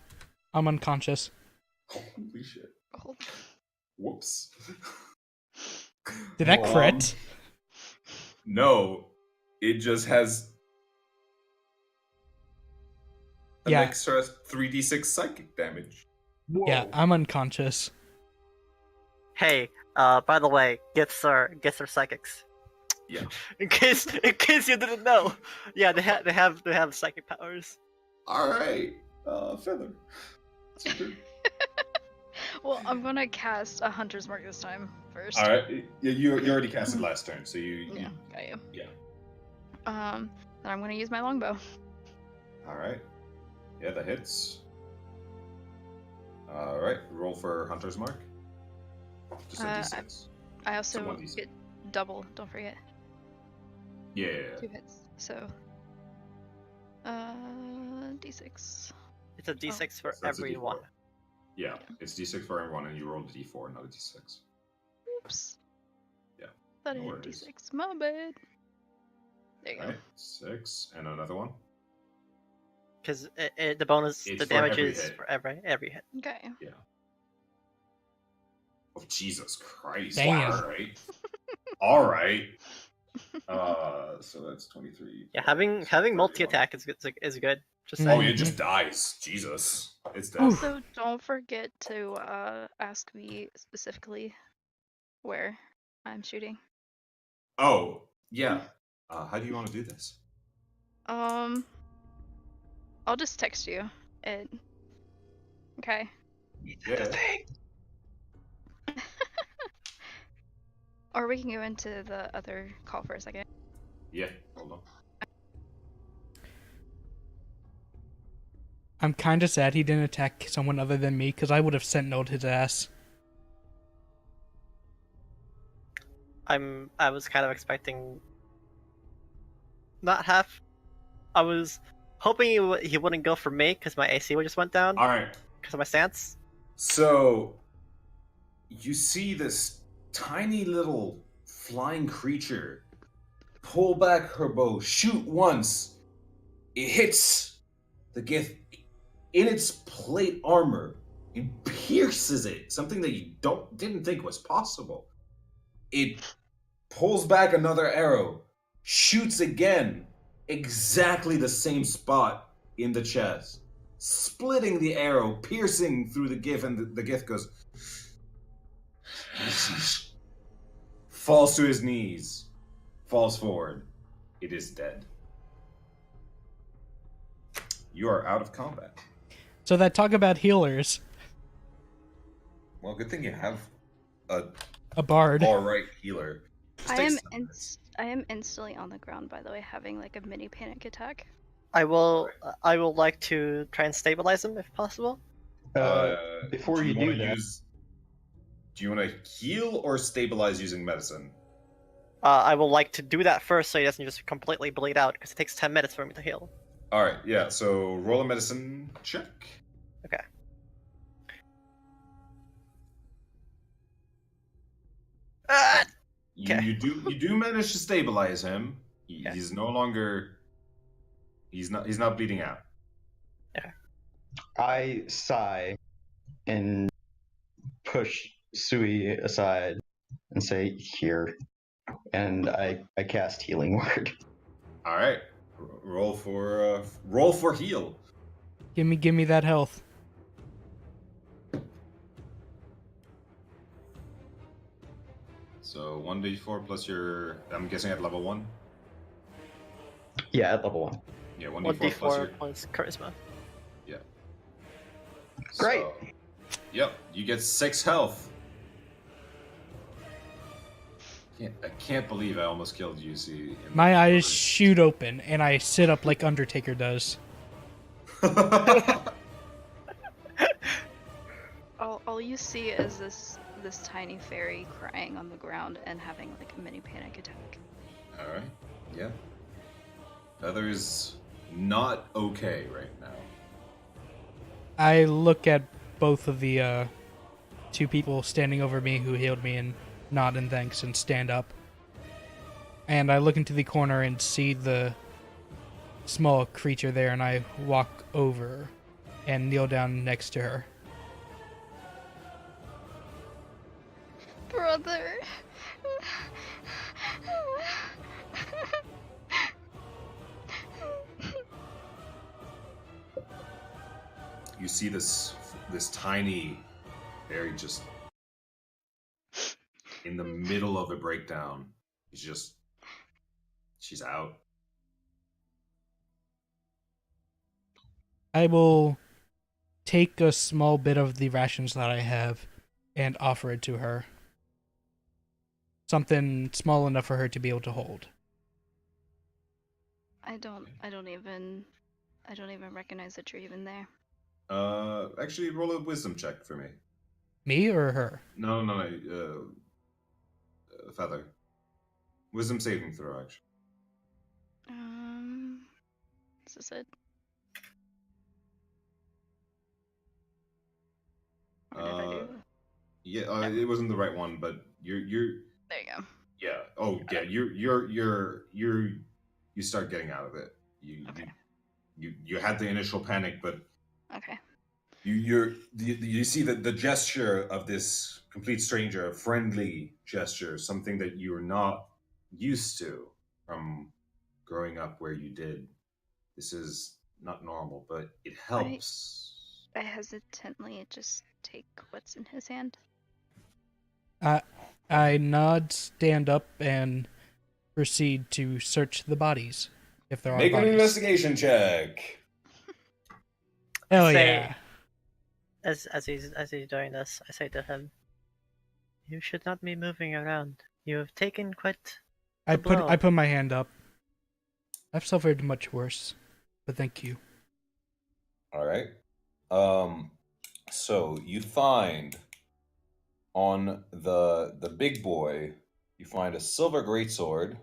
I'm unconscious. Holy shit. Oh. Whoops. Did that crit? No, it just has an Yeah. extra 3d6 psychic damage. Whoa. Yeah, I'm unconscious. Hey, by the way, gifts are psychics. Yeah. In case you didn't know, yeah, they have psychic powers. All right, Feather. It's your turn. Well, I'm gonna cast a Hunter's Mark this time first. All right, yeah, you already casted last turn, so you Yeah, got you. yeah. Then I'm gonna use my longbow. All right, yeah, that hits. All right, roll for Hunter's Mark. Just a d6. I also 1d6. get double. Don't forget. Yeah. 2 hits. So, d6. It's a d6 for So that's a every D4. one. Yeah, it's d6 for everyone, and you rolled a d4, not a d6. Oops. Yeah, Thought I no hit worries. d6. My bad. There you All go. right, 6, and another one. Because the bonus, It's the for damage every is hit. for every hit. Okay. Yeah. Oh, Jesus Christ. Damn. All right. All right. So that's 23. Yeah, 31. having multi attack is good. Just Oh, saying. it just dies. Jesus. It's dead. Also, don't forget to ask me specifically where I'm shooting. Oh, yeah. How do you want to do this? I'll just text you. Okay. Yeah. Or we can go into the other call for a second. Yeah. Hold on. I'm kind of sad he didn't attack someone other than me, because I would have sentineled his ass. I was kind of expecting not half. I was hoping he wouldn't go for me because my AC just went down All right. because of my stance. So you see this tiny little flying creature pull back her bow, shoot once. It hits the Gith in its plate armor and pierces it, something that you didn't think was possible. It pulls back another arrow, shoots again, exactly the same spot in the chest, splitting the arrow, piercing through the Gith, and the Gith goes, falls to his knees, falls forward. It is dead. You are out of combat. So that talk about healers, Well, good thing you have a bard. alright healer. Just I takes am 10 minutes. instantly on the ground, by the way, having like a mini panic attack. I will like to try and stabilize him if possible. Before do you do wanna that- do you want to heal or stabilize using medicine? I will like to do that first so he doesn't just completely bleed out because it takes 10 minutes for me to heal. All right, yeah. So roll a medicine check. Okay. Ah! Okay. You do manage to stabilize him. Okay. He's no longer. He's not bleeding out. I sigh and push Sui aside and say, "Here," and I cast Healing Word. All right, roll for heal. Give me that health. So 1d4 plus your. I'm guessing at level 1. Yeah, at level 1. Yeah, 1d4 plus your. 1d4 plus charisma. Yeah. Great. So, yep, you get 6 health. I can't believe I almost killed UC. My eyes shoot open, and I sit up like Undertaker does. All you see is this tiny fairy crying on the ground and having like a mini panic attack. All right. Yeah. Feather's not okay right now. I look at both of the 2 people standing over me who healed me and nod in thanks and stand up. And I look into the corner and see the small creature there, and I walk over and kneel down next to her. Brother. You see this tiny fairy just in the middle of a breakdown. She's out. I will take a small bit of the rations that I have and offer it to her. Something small enough for her to be able to hold. I don't even recognize that you're even there. Actually, roll a wisdom check for me. Me or her? No. Feather. Wisdom saving throw, actually. Is this it? What did I do? Yeah, it wasn't the right one, but you're. There you go. Yeah. Oh, yeah. You start getting out of it. Okay. You had the initial panic, but Okay. you see the gesture of this complete stranger, a friendly gesture, something that you're not used to from growing up where you did. This is not normal, but it helps. I hesitantly just take what's in his hand. I nod, stand up, and proceed to search the bodies, if there are Make an bodies. investigation check. Hell Say- yeah. As he's doing this, I say to him, "You should not be moving around. You have taken quite I the blow." put my hand up. I've suffered much worse, but thank you. All right. So you find on the big boy, you find a silver greatsword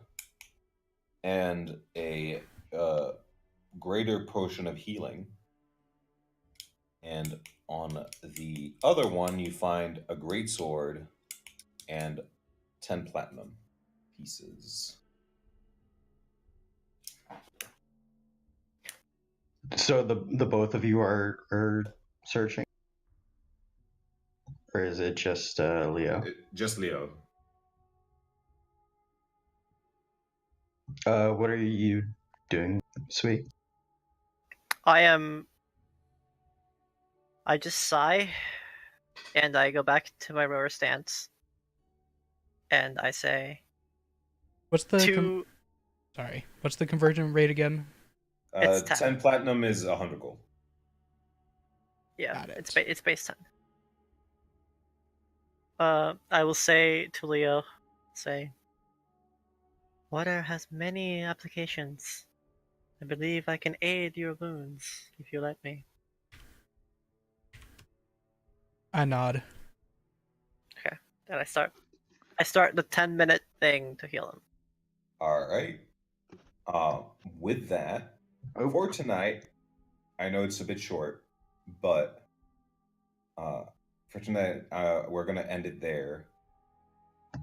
and a greater potion of healing. And on the other one, you find a greatsword and 10 platinum pieces. So the both of you are searching, or is it just Leo? Just Leo. What are you doing, Sweet? I just sigh, and I go back to my rower stance, and I say, What's the "To What's the conversion rate again? It's 10. 10 platinum is 100 gold. yeah, Got it. it's base 10." I will say to Leo, "Water has many applications. I believe I can aid your wounds if you let me." I nod. Okay, then I start the 10-minute thing to heal him. All right. With that, for tonight, I know it's a bit short, but for tonight, we're gonna end it there.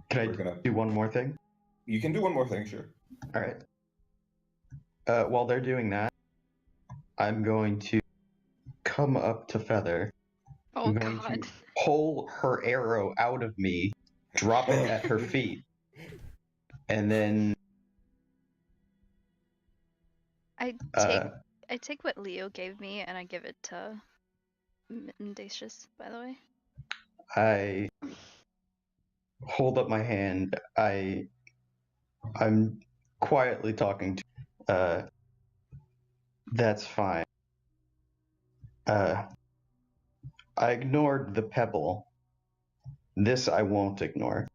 Can We're I gonna. do one more thing? You can do one more thing, sure. All right. While they're doing that, I'm going to come up to Feather Oh I'm going god. to pull her arrow out of me, drop it at her feet, and then I take what Leo gave me and I give it to Mendacious, by the way. I hold up my hand. I'm quietly talking to. That's fine. I ignored the pebble. This I won't ignore.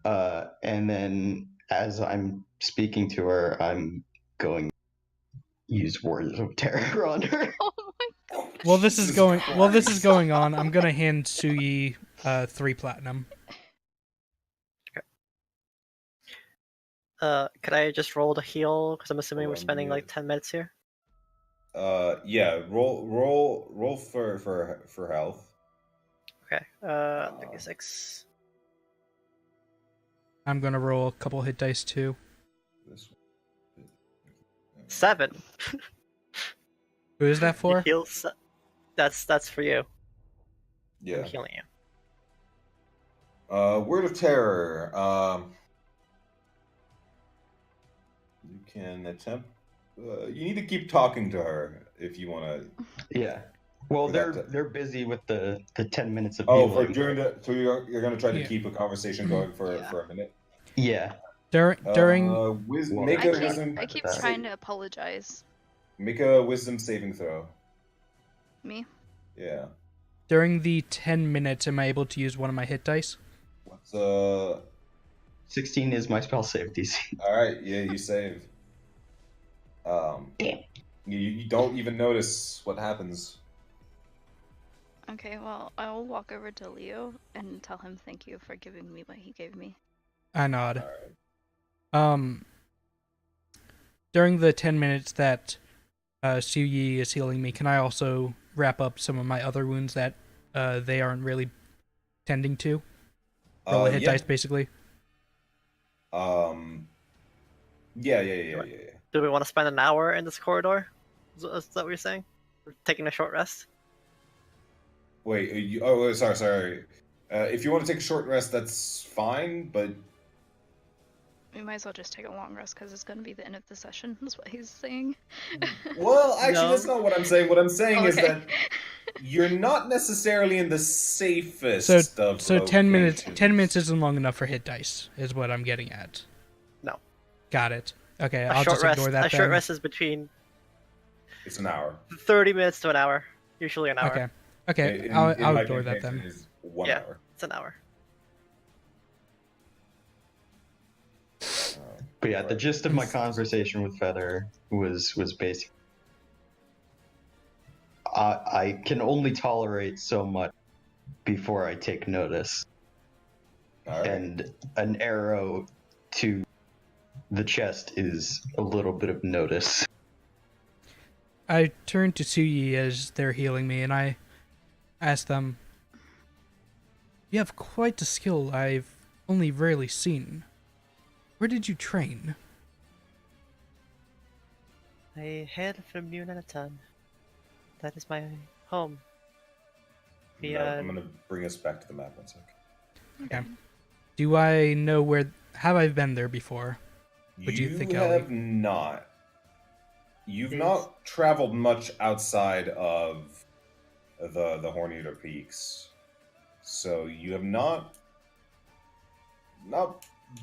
And then as I'm speaking to her, I'm going to use words of terror on her. Oh my god. While this is Jesus going on, I'm gonna hand Suyi 3 platinum. Could I just roll the heal? Because I'm assuming Hold we're on, spending yeah. like 10 minutes here. Yeah. Roll for health. Okay. 36. I'm gonna roll a couple hit dice too. This one. 7. Who is that for? Heal. That's for you. Yeah. I'm healing you. Word of terror. You can attempt. You need to keep talking to her if you want to. Yeah. Well, For that they're busy with the 10 minutes of Oh, for healing. during the. So you're gonna try to Yeah. keep a conversation going for Yeah. a minute. Yeah. During Well, Make I a keep, wisdom. I keep that. trying to apologize. Make a wisdom saving throw. Me? Yeah. during the 10 minutes, am I able to use one of my hit dice? What's 16 is my spell save DC. All right. Yeah, you saved. Damn. You don't even notice what happens. Okay, well, I will walk over to Leo and tell him thank you for giving me what he gave me. I nod. All right. During the 10 minutes that Suyi is healing me, can I also wrap up some of my other wounds that they aren't really tending to? Roll a hit Yeah. dice, basically. Yeah. Do we want to spend an hour in this corridor? Is that what you're saying? We're taking a short rest? Wait. Sorry. If you want to take a short rest, that's fine. But We might as well just take a long rest because it's going to be the end of the session. That's what he's saying. well, actually, No. that's not what I'm saying. What I'm saying is Okay. that you're not necessarily in the safest of So 10 minutes. locations. 10 minutes isn't long enough for hit dice, is what I'm getting at. No. Got it. Okay, A I'll short just rest. ignore that A then. short rest is between It's an hour. 30 minutes to an hour. Usually an hour. Okay. Okay, In I'll my ignore that campaign, then. it is 1 Yeah. hour. It's an hour. But yeah, the Right. gist of my conversation with Feather was basic. I can only tolerate so much before I take notice, All right. and an arrow to the chest is a little bit of notice. I turn to Suyi as they're healing me, and I ask them, "You have quite a skill I've only rarely seen. Where did you train?" I hail from Yunanatan. That is my home. I'm gonna bring us back to the map 1 sec. Okay. Do I know where... Have I been there before? Would you think, Ellie? have not. You've Yes. not traveled much outside of the Horneater Peaks, so you have not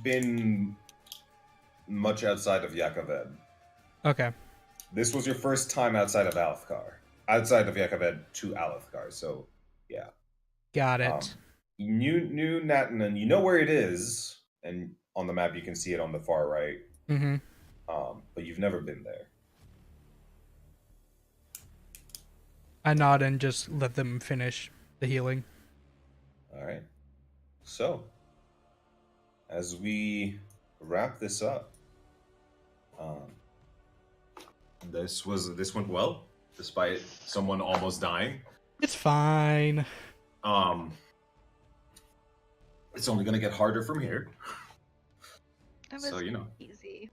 been much outside of Yakaved. Okay. This was your first time outside of Alethkar, outside of Yakaved to Alethkar. So, yeah. Got it. New Natanan, you know where it is, and on the map you can see it on the far right. Mm-hmm. But you've never been there. I nod and just let them finish the healing. All right. So, as we wrap this up, this went well, despite someone almost dying. It's fine. It's only going to get harder from here. That So, was you know. easy.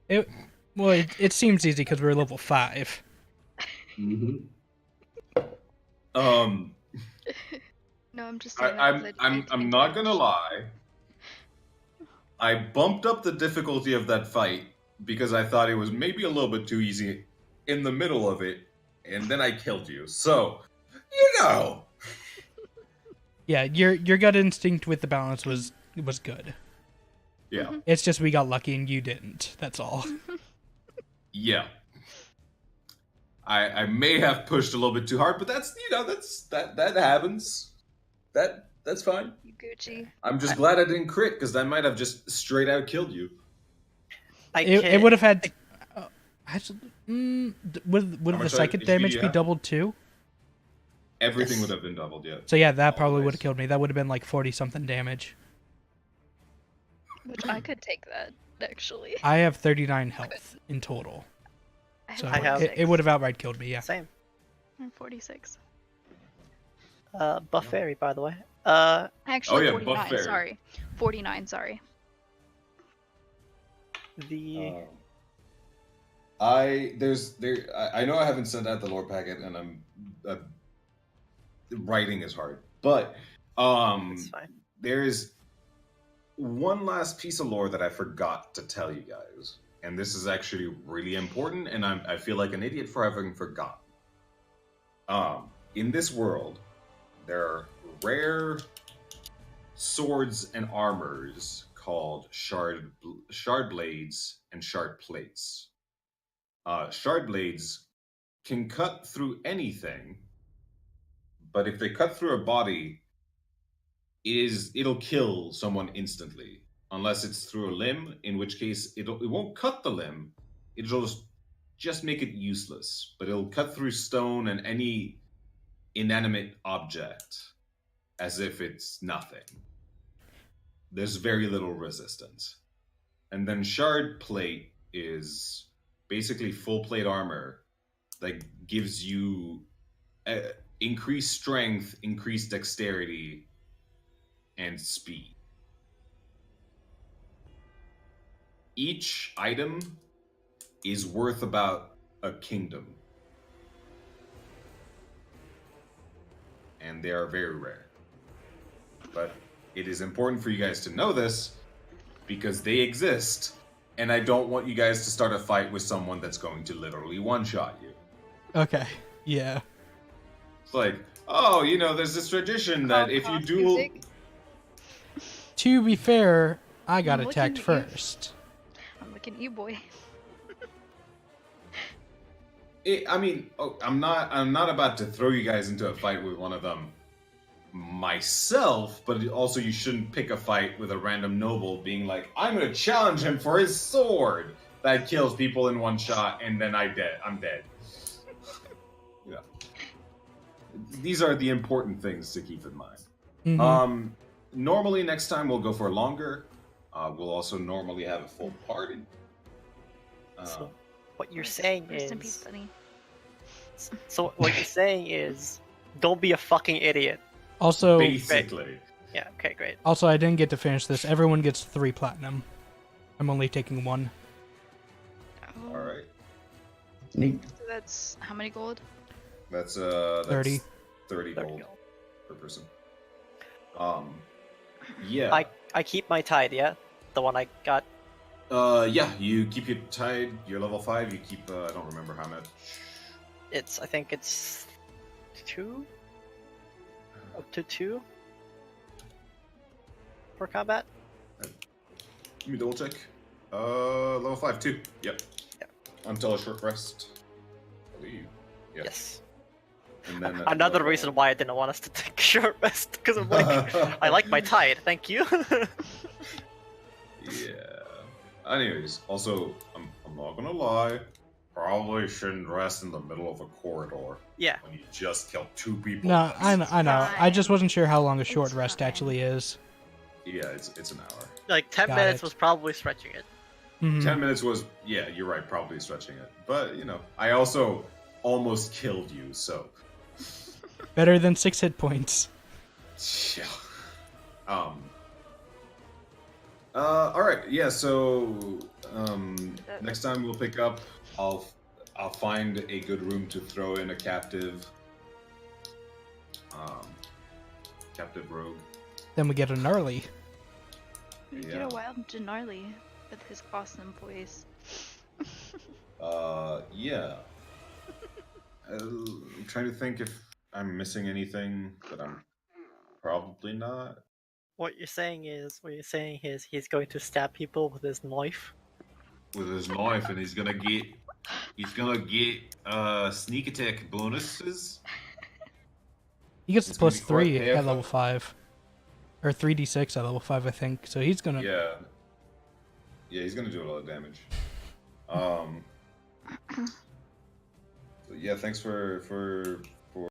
It seems easy because we're level 5. Mm-hmm. Um, No, I'm just saying that 'cause I I'm take not gonna advantage. lie. I bumped up the difficulty of that fight because I thought it was maybe a little bit too easy in the middle of it, and then I killed you. So, you know. Yeah, your gut instinct with the balance was good. Yeah. It's just we got lucky and you didn't. That's all. Yeah. I may have pushed a little bit too hard, but that's that happens. That's fine. You Gucci. I'm just glad I didn't crit because I might have just straight out killed you. It would have had. Actually, would How the much psychic HP damage do you be have? doubled too? Everything Yes. would have been doubled, yeah. So yeah, that probably Always. would have killed me. That would have been like 40 something damage. Which I could take that, actually. I have 39 health in total, so I have- it would have outright killed me. Yeah. Same. I'm 46. Buff fairy, by the way. Actually, yeah, Buff 49, Fairy. sorry. 49, sorry. The I know I haven't sent out the lore packet and I'm writing is hard, but it's fine. there is one last piece of lore that I forgot to tell you guys, and this is actually really important, and I feel like an idiot for having forgotten. In this world, there are rare swords and armors called shard blades and shard plates. Shard blades can cut through anything, but if they cut through a body, it'll kill someone instantly, unless it's through a limb, in which case it won't cut the limb. It'll just make it useless, but it'll cut through stone and any inanimate object as if it's nothing. There's very little resistance. And then shard plate is basically full plate armor that gives you increased strength, increased dexterity, and speed. Each item is worth about a kingdom. And they are very rare. But it is important for you guys to know this because they exist, and I don't want you guys to start a fight with someone that's going to literally one-shot you. Okay. Yeah. It's like, oh, there's this tradition that if you duel... Music. To be fair, I got I'm looking attacked at you. first. I'm looking at you, boy. I'm not about to throw you guys into a fight with one of them myself, but also you shouldn't pick a fight with a random noble being like, I'm going to challenge him for his sword that kills people in one shot, and then I'm dead. These are the important things to keep in mind. Mhm. Normally next time we'll go for longer. We'll also normally have a full party. So what you're saying Rest in peace, is, buddy. so what you're saying is, don't be a fucking idiot. Also, basically. Yeah. Okay. Great. I didn't get to finish this. Everyone gets 3 platinum. I'm only taking 1. Oh, All right. Neat. so that's how many gold? That's 30. 30 There gold you go. per person. Yeah. I keep my tide. Yeah, the one I got. Yeah, you keep your tide, you're level 5, you keep, I don't remember how much. I think it's 2. Up to 2 for combat. Let me double check. Level 5, 2. Yep. Yeah. Until a short rest. I believe. Yeah. Yes. And then Another reason why I didn't want us to take a short rest, because I'm like, I like my tide, thank you. Yeah. Anyways, also, I'm not gonna lie. Probably shouldn't rest in the middle of a corridor Yeah. when you just killed 2 people. No, I know. I just fine. wasn't sure how long a short It's rest fine. actually is. Yeah, it's an hour. Like 10 Got minutes it. was probably stretching it. Mhm. 10 minutes was, yeah, you're right, probably stretching it. But, I also almost killed you, so. Better than 6 hit points. Yeah. Alright, yeah, so, next time we'll pick up, I'll find a good room to throw in a captive. captive rogue. Then we get a gnarly. We Yeah. get a wild Janarly with his awesome voice. Yeah. I'm trying to think if I'm missing anything, but I'm probably not. What you're saying is he's going to stab people with his knife. With his knife, and he's gonna get sneak attack bonuses. He gets It's the gonna be quite +3 at powerful. level 5. Or 3d6 at level 5, I think. So he's gonna... Yeah. Yeah, he's gonna do a lot of damage. So yeah, thanks for